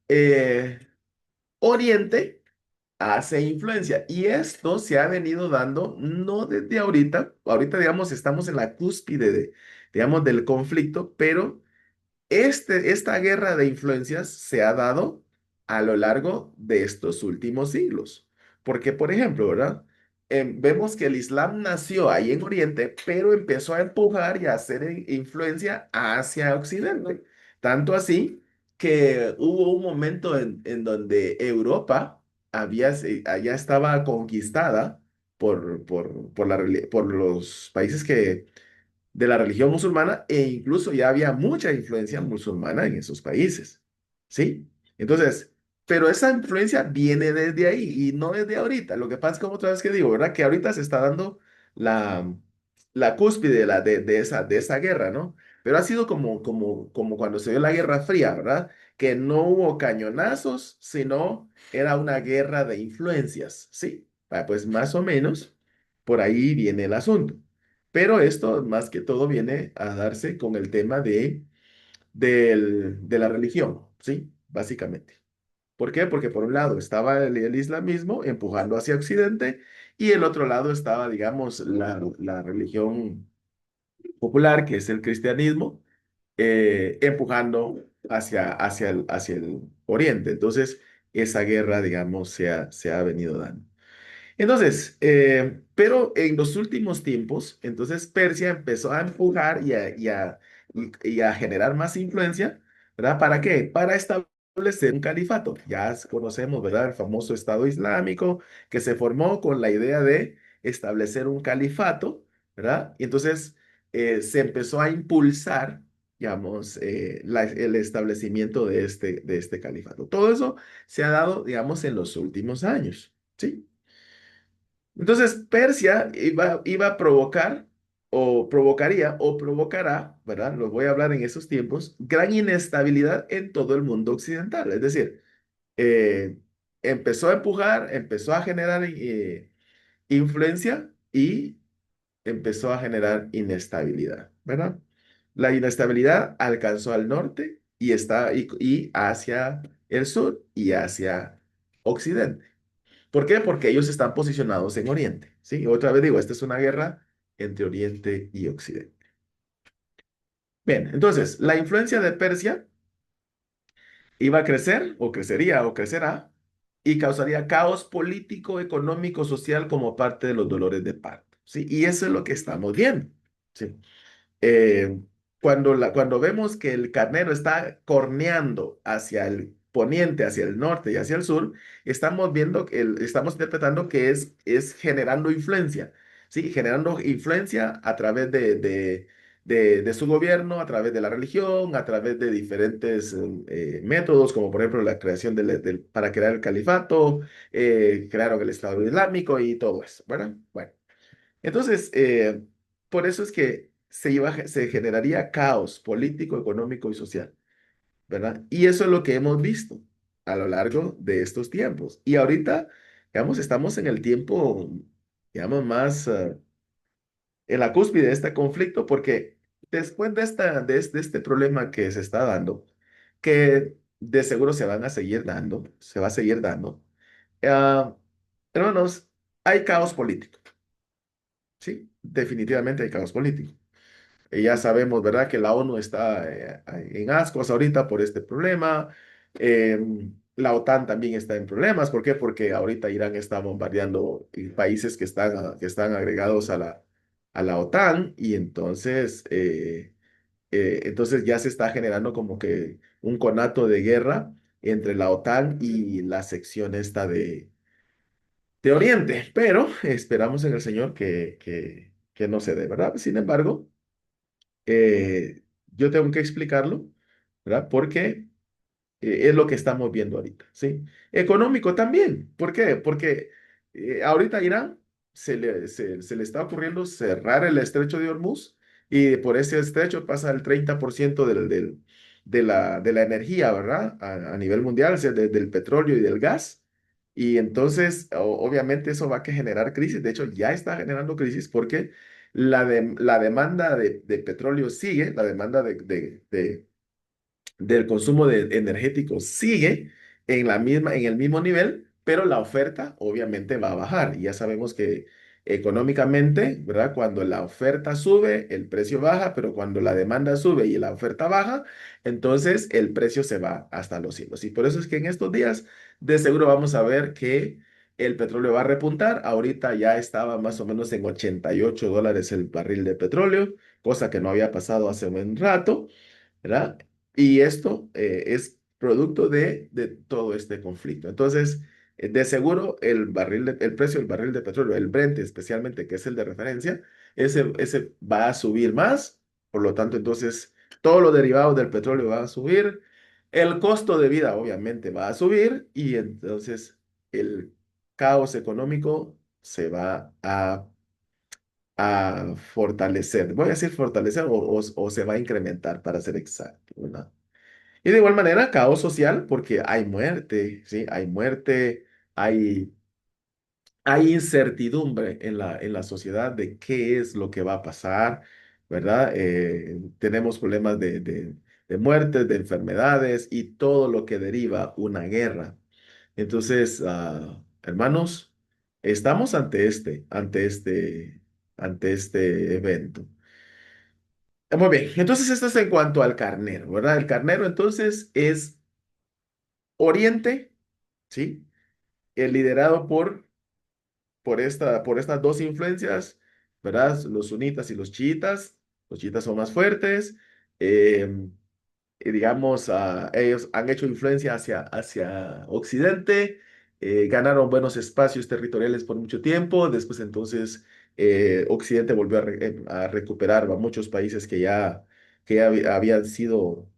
Oriente hace influencia y esto se ha venido dando no desde ahorita digamos estamos en la cúspide digamos, del conflicto, pero esta guerra de influencias se ha dado a lo largo de estos últimos siglos. Porque, por ejemplo, ¿verdad? Vemos que el Islam nació ahí en Oriente, pero empezó a empujar y a hacer influencia hacia Occidente. Tanto así que hubo un momento en donde Europa allá estaba conquistada por los países de la religión musulmana e incluso ya había mucha influencia musulmana en esos países, ¿sí? Entonces, pero esa influencia viene desde ahí y no desde ahorita. Lo que pasa es como otra vez que digo, ¿verdad? Que ahorita se está dando la, la cúspide de esa guerra, ¿no? Pero ha sido como cuando se dio la Guerra Fría, ¿verdad? Que no hubo cañonazos, sino era una guerra de influencias, ¿sí? Pues más o menos por ahí viene el asunto. Pero esto más que todo viene a darse con el tema de la religión, ¿sí? Básicamente. ¿Por qué? Porque por un lado estaba el islamismo empujando hacia Occidente y el otro lado estaba, digamos, la religión popular, que es el cristianismo, empujando hacia el Oriente. Entonces, esa guerra, digamos, se ha venido dando. Entonces, pero en los últimos tiempos, entonces Persia empezó a empujar y a generar más influencia, ¿verdad? ¿Para qué? Para establecer un califato. Ya conocemos, ¿verdad? El famoso Estado Islámico que se formó con la idea de establecer un califato, ¿verdad? Y entonces se empezó a impulsar, digamos, el establecimiento de este califato. Todo eso se ha dado, digamos, en los últimos años, ¿sí? Entonces, Persia iba a provocar o provocaría o provocará, ¿verdad? Lo voy a hablar en esos tiempos, gran inestabilidad en todo el mundo occidental. Es decir, eh, empezó a empujar, empezó a generar influencia y empezó a generar inestabilidad, ¿verdad? La inestabilidad alcanzó al norte y hacia el sur y hacia occidente. ¿Por qué? Porque ellos están posicionados en Oriente, ¿sí? Otra vez digo, esta es una guerra entre Oriente y Occidente. Bien, entonces, la influencia de Persia iba a crecer, o crecería, o crecerá, y causaría caos político, económico, social como parte de los dolores de parto, ¿sí? Y eso es lo que estamos viendo, ¿sí? eh, cuando vemos que el carnero está corneando hacia el poniente, hacia el norte y hacia el sur, estamos viendo, estamos interpretando que es generando influencia, ¿sí? Generando influencia a través de su gobierno, a través de la religión, a través de diferentes métodos, como por ejemplo la creación para crear el califato, crearon el Estado Islámico y todo eso, ¿verdad? Bueno. Entonces, por eso es que se generaría caos político, económico y social, ¿verdad? Y eso es lo que hemos visto a lo largo de estos tiempos. Y ahorita, digamos, estamos en el tiempo, digamos, más en la cúspide de este conflicto, porque después de este problema que se está dando, que de seguro se van a seguir dando, se va a seguir dando, ah, hermanos, hay caos político. ¿Sí? definitivamente hay caos político. Y ya sabemos, ¿verdad?, que la ONU está en ascuas ahorita por este problema. Eh, la OTAN también está en problemas. ¿Por qué? Porque ahorita Irán está bombardeando países que están agregados a la OTAN y entonces ya se está generando como que un conato de guerra entre la OTAN y la sección esta de Oriente. Pero esperamos en el Señor que no se dé, ¿verdad? Sin embargo yo tengo que explicarlo, ¿verdad? Porque es lo que estamos viendo ahorita, ¿sí? Económico también. ¿Por qué? Porque ahorita a Irán se le está ocurriendo cerrar el estrecho de Hormuz y por ese estrecho pasa el 30% de la energía, ¿verdad? A nivel mundial, o sea, del petróleo y del gas. Y entonces, obviamente, eso va a que generar crisis. De hecho, ya está generando crisis porque la demanda de petróleo sigue, la demanda del consumo de energético sigue en el mismo nivel, pero la oferta obviamente va a bajar. Y ya sabemos que económicamente, ¿verdad? Cuando la oferta sube, el precio baja, pero cuando la demanda sube y la oferta baja, entonces el precio se va hasta los cielos. Y por eso es que en estos días de seguro vamos a ver que el petróleo va a repuntar. Ahorita ya estaba más o menos en $88 el barril de petróleo, cosa que no había pasado hace un buen rato. ¿Verdad? Y esto es producto de todo este conflicto. Entonces, de seguro, el precio del barril de petróleo, el Brent especialmente, que es el de referencia, ese va a subir más. Por lo tanto, entonces, todos los derivados del petróleo van a subir. El costo de vida, obviamente, va a subir. Y entonces, el caos económico se va a fortalecer. Voy a decir fortalecer o se va a incrementar para ser exacto, ¿verdad? Y de igual manera, caos social, porque hay muerte, ¿sí? Hay muerte, hay, hay incertidumbre en la sociedad de qué es lo que va a pasar, ¿verdad? Tenemos problemas de muertes, de enfermedades y todo lo que deriva una guerra. Entonces, hermanos, estamos ante este evento. Muy bien, entonces esto es en cuanto al carnero, ¿verdad? El carnero entonces es Oriente, ¿sí? Liderado por estas dos influencias, ¿verdad? Los sunitas y los chiitas. Los chiitas son más fuertes. eh, y digamos, ellos han hecho influencia hacia Occidente, ganaron buenos espacios territoriales por mucho tiempo. Después entonces Occidente volvió a recuperar a muchos países que ya habían sido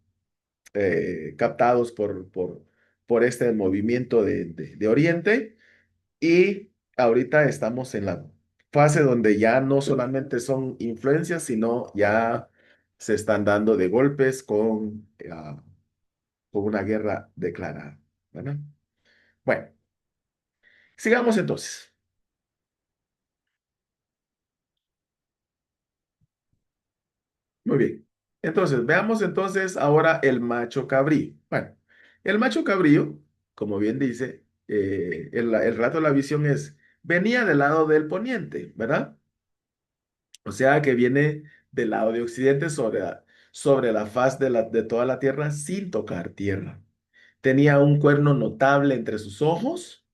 captados por este movimiento de Oriente. Y ahorita estamos en la fase donde ya no solamente son influencias, sino ya se están dando de golpes con una guerra declarada, ¿verdad? Bueno, sigamos entonces. Muy bien. Entonces, veamos entonces ahora el macho cabrío. Bueno, el macho cabrío, como bien dice, el rato de la visión venía del lado del poniente, ¿verdad? O sea que viene del lado de Occidente sobre la faz de toda la tierra sin tocar tierra. Tenía un cuerno notable entre sus ojos.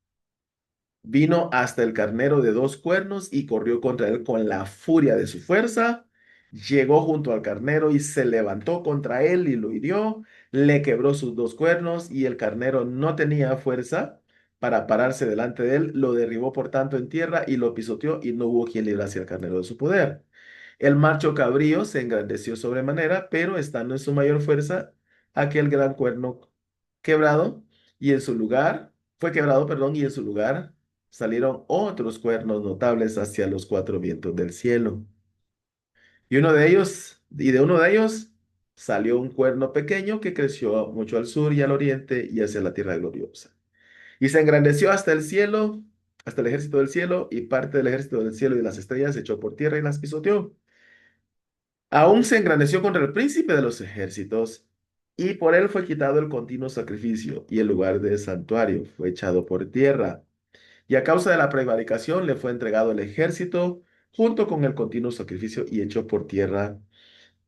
Vino hasta el carnero de dos cuernos y corrió contra él con la furia de su fuerza. Llegó junto al carnero y se levantó contra él y lo hirió. Le quebró sus dos cuernos y el carnero no tenía fuerza para pararse delante de él. Lo derribó por tanto en tierra y lo pisoteó y no hubo quien librase al carnero de su poder. El macho cabrío se engrandeció sobremanera, pero estando en su mayor fuerza, aquel gran cuerno quebrado y en su lugar, fue quebrado, perdón, y en su lugar salieron otros cuernos notables hacia los cuatro vientos del cielo. Y de uno de ellos salió un cuerno pequeño que creció mucho al sur y al oriente y hacia la tierra gloriosa. Y se engrandeció hasta el cielo, hasta el ejército del cielo, y parte del ejército del cielo y de las estrellas se echó por tierra y las pisoteó. Aún se engrandeció contra el príncipe de los ejércitos, y por él fue quitado el continuo sacrificio, y el lugar del santuario fue echado por tierra. Y a causa de la prevaricación le fue entregado el ejército, junto con el continuo sacrificio y echó por tierra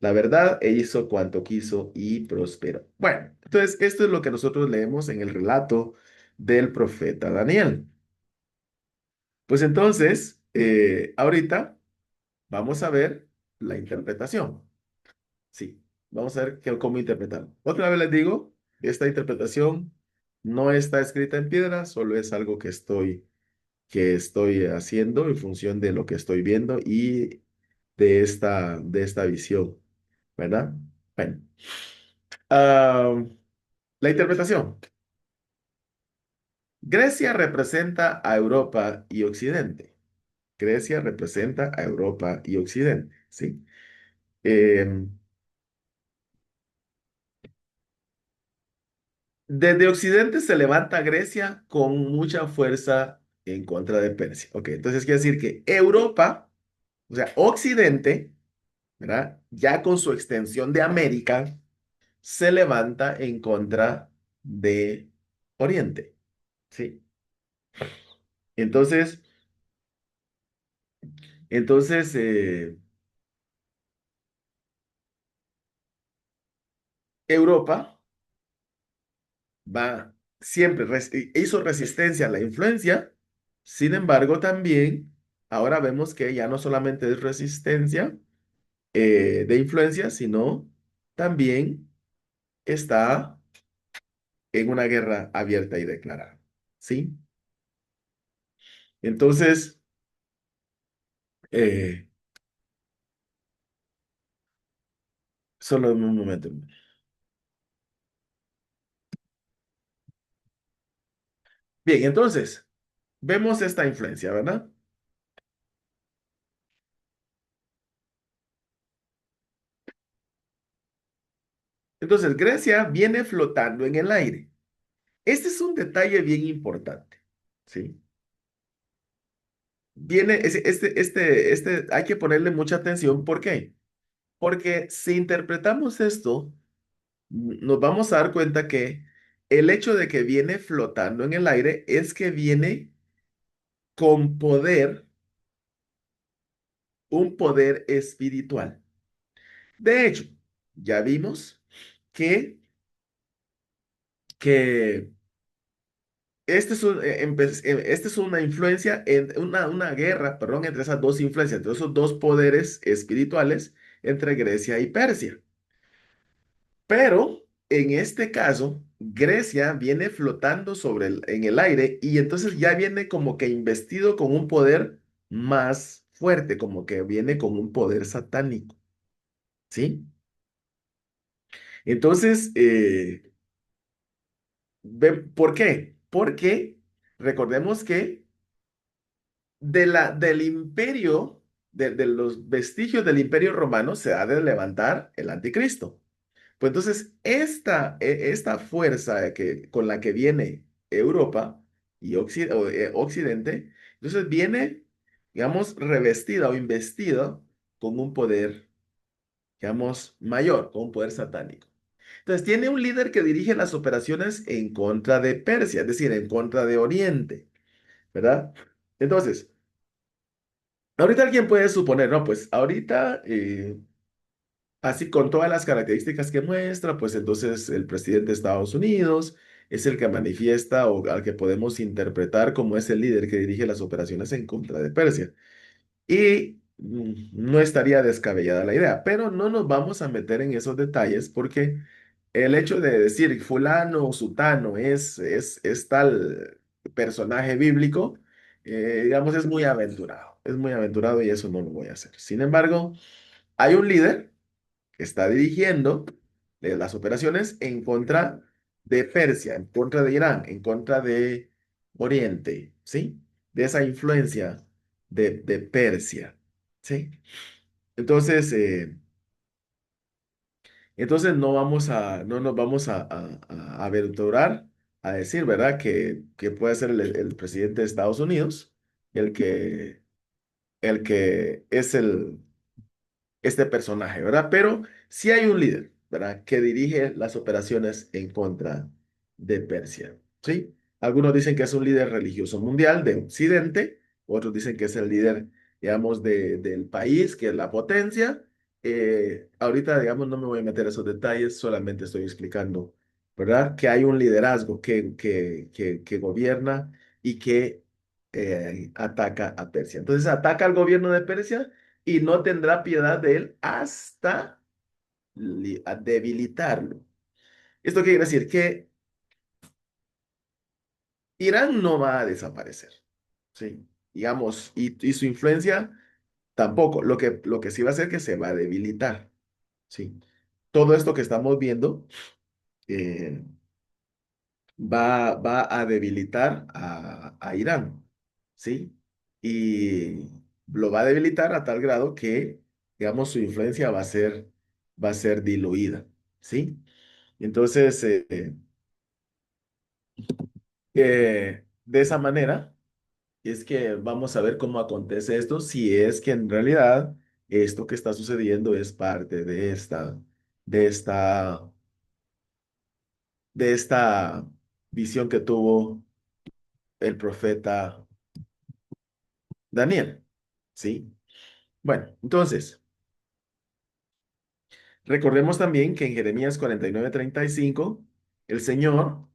la verdad e hizo cuanto quiso y prosperó. Bueno, entonces esto es lo que nosotros leemos en el relato del profeta Daniel. Pues entonces, ahorita vamos a ver la interpretación. Sí, vamos a ver cómo interpretar. Otra vez les digo, esta interpretación no está escrita en piedra, solo es algo que estoy haciendo en función de lo que estoy viendo y de esta visión, ¿verdad? Bueno, ah, la interpretación. Grecia representa a Europa y Occidente. Grecia representa a Europa y Occidente, ¿sí? Em, Desde Occidente se levanta Grecia con mucha fuerza en contra de Persia. Ok, entonces quiere decir que Europa, o sea, Occidente, ¿verdad? Ya con su extensión de América, se levanta en contra de Oriente, ¿sí? Entonces, entonces, Europa va siempre, hizo resistencia a la influencia, sin embargo, también ahora vemos que ya no solamente es resistencia, de influencia, sino también está en una guerra abierta y declarada. ¿Sí? Entonces, eh, solo un momento. Bien, entonces, vemos esta influencia, ¿verdad? Entonces, Grecia viene flotando en el aire. Este es un detalle bien importante, ¿sí? Hay que ponerle mucha atención. ¿Por qué? Porque si interpretamos esto, nos vamos a dar cuenta que el hecho de que viene flotando en el aire es que viene con poder, un poder espiritual. De hecho, ya vimos que, que este es una influencia, una guerra, perdón, entre esas dos influencias, entre esos dos poderes espirituales, entre Grecia y Persia. Pero en este caso, Grecia viene flotando en el aire y entonces ya viene como que investido con un poder más fuerte, como que viene con un poder satánico, ¿sí? Entonces, ¿por qué? Porque recordemos que del imperio, de los vestigios del imperio romano se ha de levantar el anticristo. Pues entonces, esta fuerza con la que viene Europa y Occidente, entonces viene, digamos, revestida o investida con un poder, digamos, mayor, con un poder satánico. Entonces, tiene un líder que dirige las operaciones en contra de Persia, es decir, en contra de Oriente, ¿verdad? Entonces, ahorita alguien puede suponer, no, pues ahorita así con todas las características que muestra, pues entonces el presidente de Estados Unidos es el que manifiesta o al que podemos interpretar como es el líder que dirige las operaciones en contra de Persia. Y no estaría descabellada la idea, pero no nos vamos a meter en esos detalles porque el hecho de decir fulano o sutano es tal personaje bíblico, digamos, es muy aventurado y eso no lo voy a hacer. Sin embargo, hay un líder está dirigiendo las operaciones en contra de Persia, en contra de Irán, en contra de Oriente, ¿sí? De esa influencia de Persia, ¿sí? Entonces, entonces no nos vamos a aventurar a decir, ¿verdad? Que puede ser el presidente de Estados Unidos el que es este personaje, ¿verdad? Pero sí hay un líder, ¿verdad? Que dirige las operaciones en contra de Persia, ¿sí? Algunos dicen que es un líder religioso mundial de Occidente, otros dicen que es el líder digamos, del país, que es la potencia. Ahorita, digamos, no me voy a meter a esos detalles, solamente estoy explicando, ¿verdad? Que hay un liderazgo que gobierna y que ataca a Persia. Entonces ataca al gobierno de Persia y no tendrá piedad de él hasta a debilitarlo. ¿Esto quiere decir? Que Irán no va a desaparecer, ¿sí? Digamos, y su influencia tampoco. Lo que sí va a hacer que se va a debilitar, ¿sí? Todo esto que estamos viendo eh, va a debilitar a Irán, ¿sí? Y lo va a debilitar a tal grado que, digamos, su influencia va a ser diluida, ¿sí? Entonces, de esa manera es que vamos a ver cómo acontece esto, si es que en realidad esto que está sucediendo es parte de esta, de esta visión que tuvo el profeta Daniel, ¿sí? Bueno, entonces, recordemos también que en Jeremías 49:35 el Señor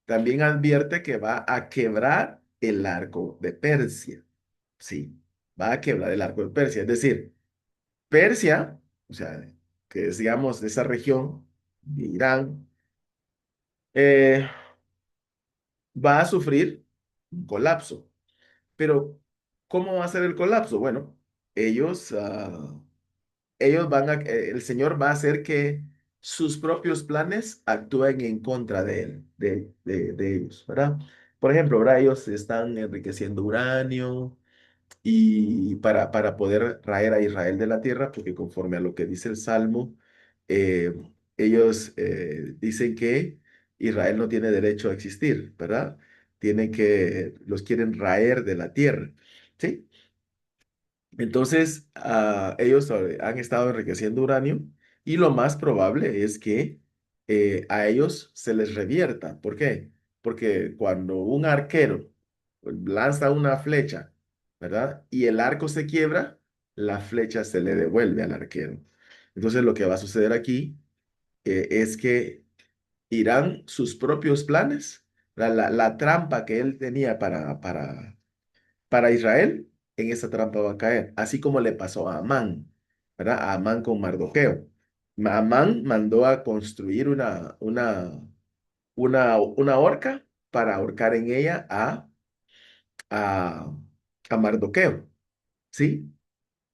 también advierte que va a quebrar el arco de Persia, ¿sí? Va a quebrar el arco de Persia, es decir, Persia, o sea, que es, digamos, de esa región, de Irán, eh, va a sufrir un colapso. Pero, ¿cómo va a ser el colapso? Bueno, ellos, el Señor va a hacer que sus propios planes actúen en contra de él, de ellos, ¿verdad? Por ejemplo, ahora ellos están enriqueciendo uranio, y para poder traer a Israel de la tierra, porque conforme a lo que dice el Salmo, eh, ellos dicen que Israel no tiene derecho a existir, ¿verdad? Los quieren raer de la tierra, ¿sí? Entonces, ellos han estado enriqueciendo uranio y lo más probable es que a ellos se les revierta. ¿Por qué? Porque cuando un arquero lanza una flecha, ¿verdad? Y el arco se quiebra, la flecha se le devuelve al arquero. Entonces, lo que va a suceder aquí es que irán sus propios planes, la trampa que él tenía para Israel, en esa trampa va a caer, así como le pasó a Amán, ¿verdad? A Amán con Mardoqueo. Amán mandó a construir una horca para ahorcar en ella a, a Mardoqueo, ¿sí?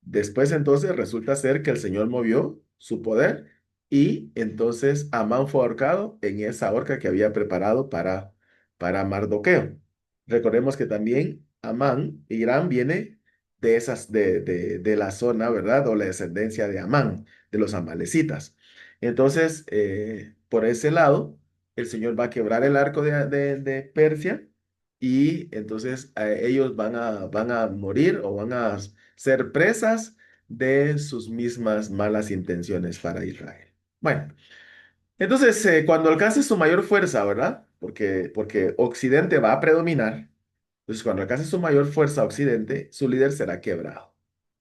Después entonces resulta ser que el Señor movió su poder y entonces Amán fue ahorcado en esa horca que había preparado para Mardoqueo. Recordemos que también Amán, Irán viene de la zona, ¿verdad? O la descendencia de Amán, de los amalecitas. Entonces, por ese lado, el Señor va a quebrar el arco de Persia y entonces ellos van a morir o van a ser presas de sus mismas malas intenciones para Israel. Bueno, entonces cuando alcance su mayor fuerza, ¿verdad? Porque Occidente va a predominar, entonces cuando alcance su mayor fuerza Occidente, su líder será quebrado,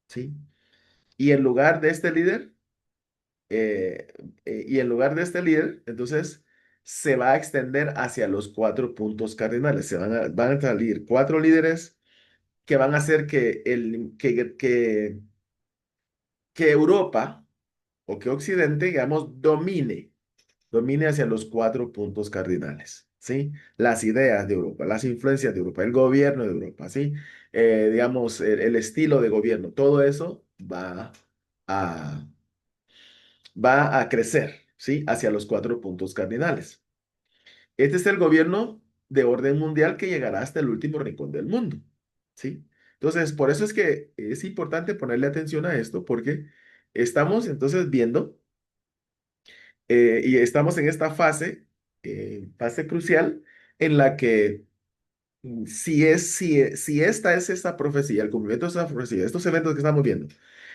¿sí? Y en lugar de este líder, eh, entonces se va a extender hacia los cuatro puntos cardinales. Van a salir cuatro líderes que van a hacer que Europa o que Occidente, digamos, domine hacia los cuatro puntos cardinales, ¿sí? Las ideas de Europa, las influencias de Europa, el gobierno de Europa, ¿sí? Digamos, el estilo de gobierno, todo eso a, va a crecer, ¿sí? Hacia los cuatro puntos cardinales. Este es el gobierno de orden mundial que llegará hasta el último rincón del mundo, ¿sí? Entonces, por eso es que es importante ponerle atención a esto, porque estamos entonces viendo y estamos en esta fase crucial en la que si esta es esta profecía, el cumplimiento de esta profecía, estos eventos que estamos viendo,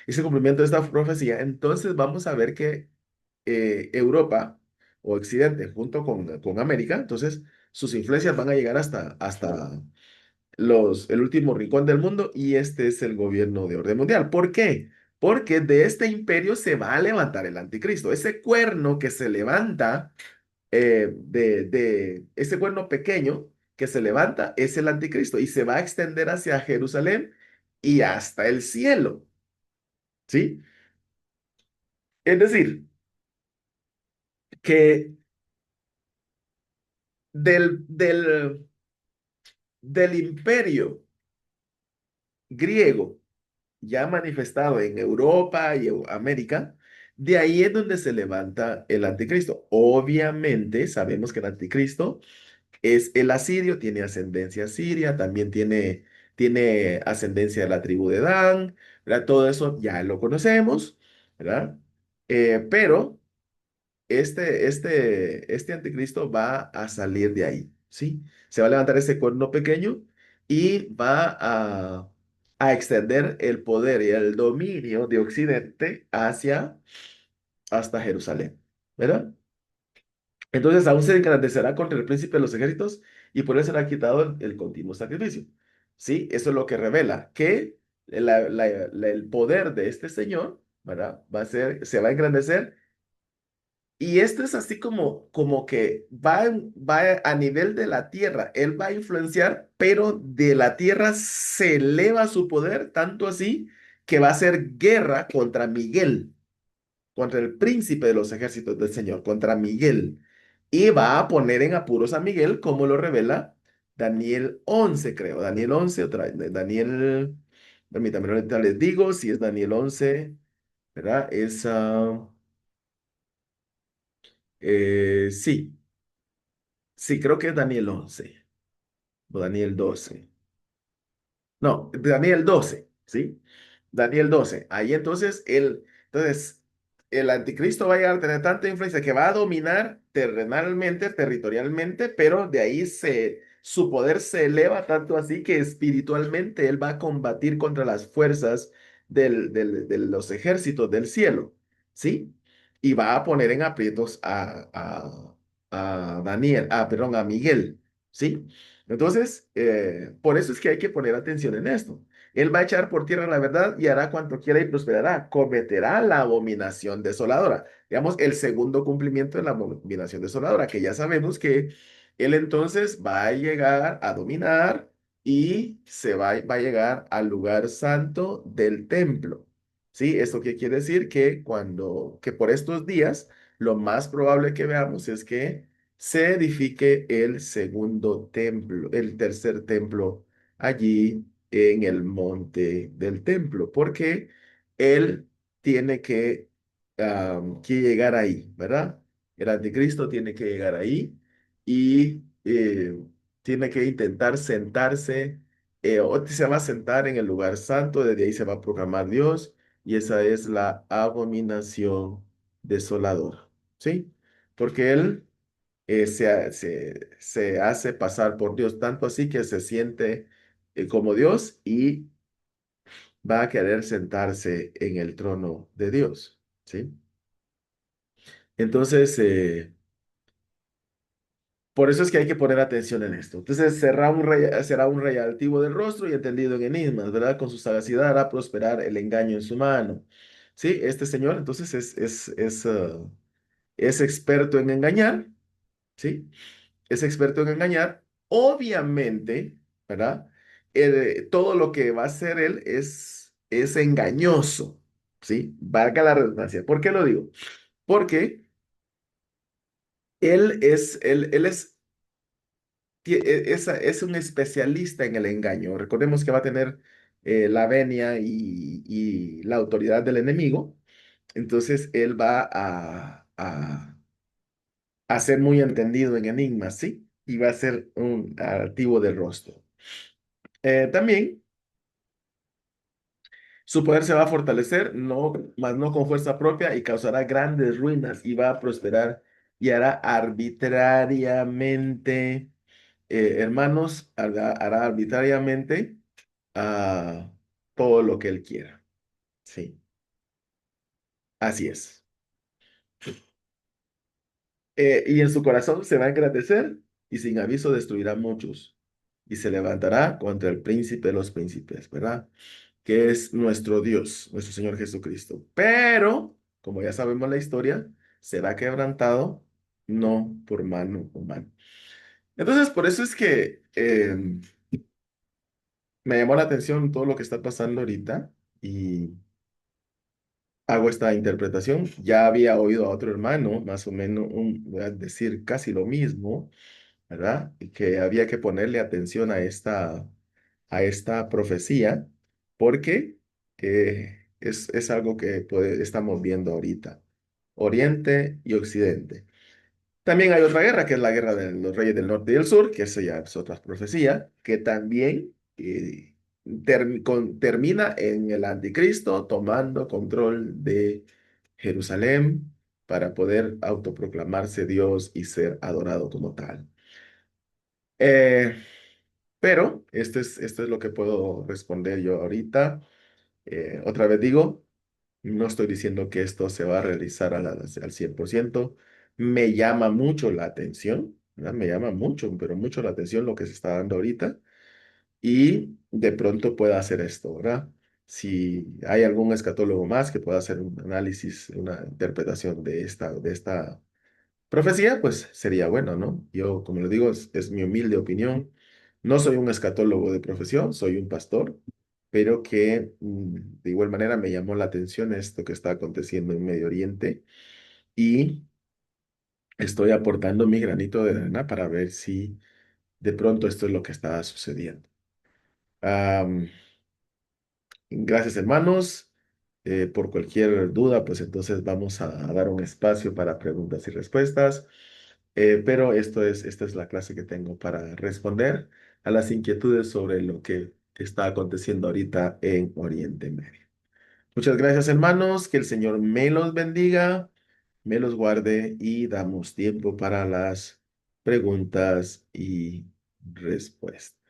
ese cumplimiento de esta profecía, entonces vamos a ver que Europa o Occidente junto con América, entonces sus influencias van a llegar el último rincón del mundo y este es el gobierno de orden mundial. ¿Por qué? Porque de este imperio se va a levantar el anticristo. Ese cuerno que se levanta, de ese cuerno pequeño que se levanta es el anticristo y se va a extender hacia Jerusalén y hasta el cielo, ¿sí? Es decir, que del imperio griego ya manifestado en Europa y América, de ahí es donde se levanta el anticristo. Obviamente sabemos que el anticristo es el asirio, tiene ascendencia siria, también tiene ascendencia de la tribu de Dan, ¿verdad? Todo eso ya lo conocemos, ¿verdad? Pero este anticristo va a salir de ahí, ¿sí? Se va a levantar ese cuerno pequeño y va a extender el poder y el dominio de Occidente hasta Jerusalén, ¿verdad? Entonces aún se engrandecerá contra el príncipe de los ejércitos y por él será quitado el continuo sacrificio, ¿sí? Eso es lo que revela que el poder de este señor, ¿verdad? Se va a engrandecer y esto es así como que va a nivel de la tierra. Él va a influenciar, pero de la tierra se eleva su poder, tanto así que va a hacer guerra contra Miguel, contra el príncipe de los ejércitos del Señor, contra Miguel. Y va a poner en apuros a Miguel, como lo revela Daniel 11, creo. Daniel 11, Daniel, permítanme, ahorita les digo si es Daniel 11, ¿verdad? Sí. Sí, creo que es Daniel 11 o Daniel 12. No, Daniel 12, ¿sí? Daniel 12. Ahí entonces, el anticristo va a llegar a tener tanta influencia que va a dominar terrenalmente, territorialmente, pero de ahí su poder se eleva tanto así que espiritualmente él va a combatir contra las fuerzas de los ejércitos del cielo, ¿sí? Y va a poner en aprietos a Daniel, perdón, a Miguel, ¿sí? Entonces, por eso es que hay que poner atención en esto. Él va a echar por tierra la verdad y hará cuanto quiera y prosperará. Cometerá la abominación desoladora. Digamos, el segundo cumplimiento de la abominación desoladora, que ya sabemos que él entonces va a llegar a dominar y va a llegar al lugar santo del templo. ¿Sí? ¿Esto qué quiere decir? Que por estos días, lo más probable que veamos es que se edifique el segundo templo, el tercer templo allí en el monte del templo, porque él tiene que llegar ahí, ¿verdad? El anticristo tiene que llegar ahí y tiene que intentar sentarse, o se va a sentar en el lugar santo, desde ahí se va a proclamar Dios, y esa es la abominación desoladora, ¿sí? Porque él se hace pasar por Dios, tanto así que se siente como Dios y va a querer sentarse en el trono de Dios, ¿sí? Entonces, por eso es que hay que poner atención en esto. Entonces, será un rey altivo del rostro y entendido en enigmas, ¿verdad? Con su sagacidad hará prosperar el engaño en su mano. Sí, este señor entonces es experto en engañar, ¿sí? Es experto en engañar. Obviamente, ¿verdad? Todo lo que va a hacer él es engañoso, ¿sí? Valga la redundancia. ¿Por qué lo digo? Porque él es un especialista en el engaño. Recordemos que va a tener la venia y la autoridad del enemigo. Entonces, él va a ser muy entendido en enigmas, ¿sí? Y va a ser un altivo del rostro. También su poder se va a fortalecer, no, más no con fuerza propia, y causará grandes ruinas y va a prosperar y hará arbitrariamente, hermanos, hará arbitrariamente todo lo que él quiera. Sí, así es. Y en su corazón se va a engrandecer y sin aviso destruirá muchos. y se levantará contra el príncipe de los príncipes, ¿verdad? Que es nuestro Dios, nuestro Señor Jesucristo. Pero, como ya sabemos la historia, será quebrantado no por mano humana. Entonces, por eso es que me llamó la atención todo lo que está pasando ahorita y hago esta interpretación. Ya había oído a otro hermano, más o menos, voy a decir casi lo mismo, ¿verdad? Y que había que ponerle atención a esta profecía porque es algo que estamos viendo ahorita. Oriente y Occidente. También hay otra guerra, que es la guerra de los reyes del norte y del sur, que eso ya es otra profecía, que también termina en el anticristo tomando control de Jerusalén para poder autoproclamarse Dios y ser adorado como tal. Eh, pero esto es lo que puedo responder yo ahorita. Otra vez digo, no estoy diciendo que esto se va a realizar al 100%. Me llama mucho la atención, ¿verdad? Me llama mucho, pero mucho la atención lo que se está dando ahorita. Y de pronto pueda hacer esto, ¿verdad? Si hay algún escatólogo más que pueda hacer un análisis, una interpretación de esta profecía, pues sería bueno, ¿no? Yo, como le digo, es mi humilde opinión. No soy un escatólogo de profesión, soy un pastor, pero que de igual manera me llamó la atención esto que está aconteciendo en Medio Oriente y estoy aportando mi granito de arena para ver si de pronto esto es lo que está sucediendo. Am, Gracias, hermanos. Por cualquier duda, pues entonces vamos a dar un espacio para preguntas y respuestas. Pero esta es la clase que tengo para responder a las inquietudes sobre lo que está aconteciendo ahorita en Oriente Medio. Muchas gracias, hermanos. Que el Señor me los bendiga, me los guarde y damos tiempo para las preguntas y respuestas.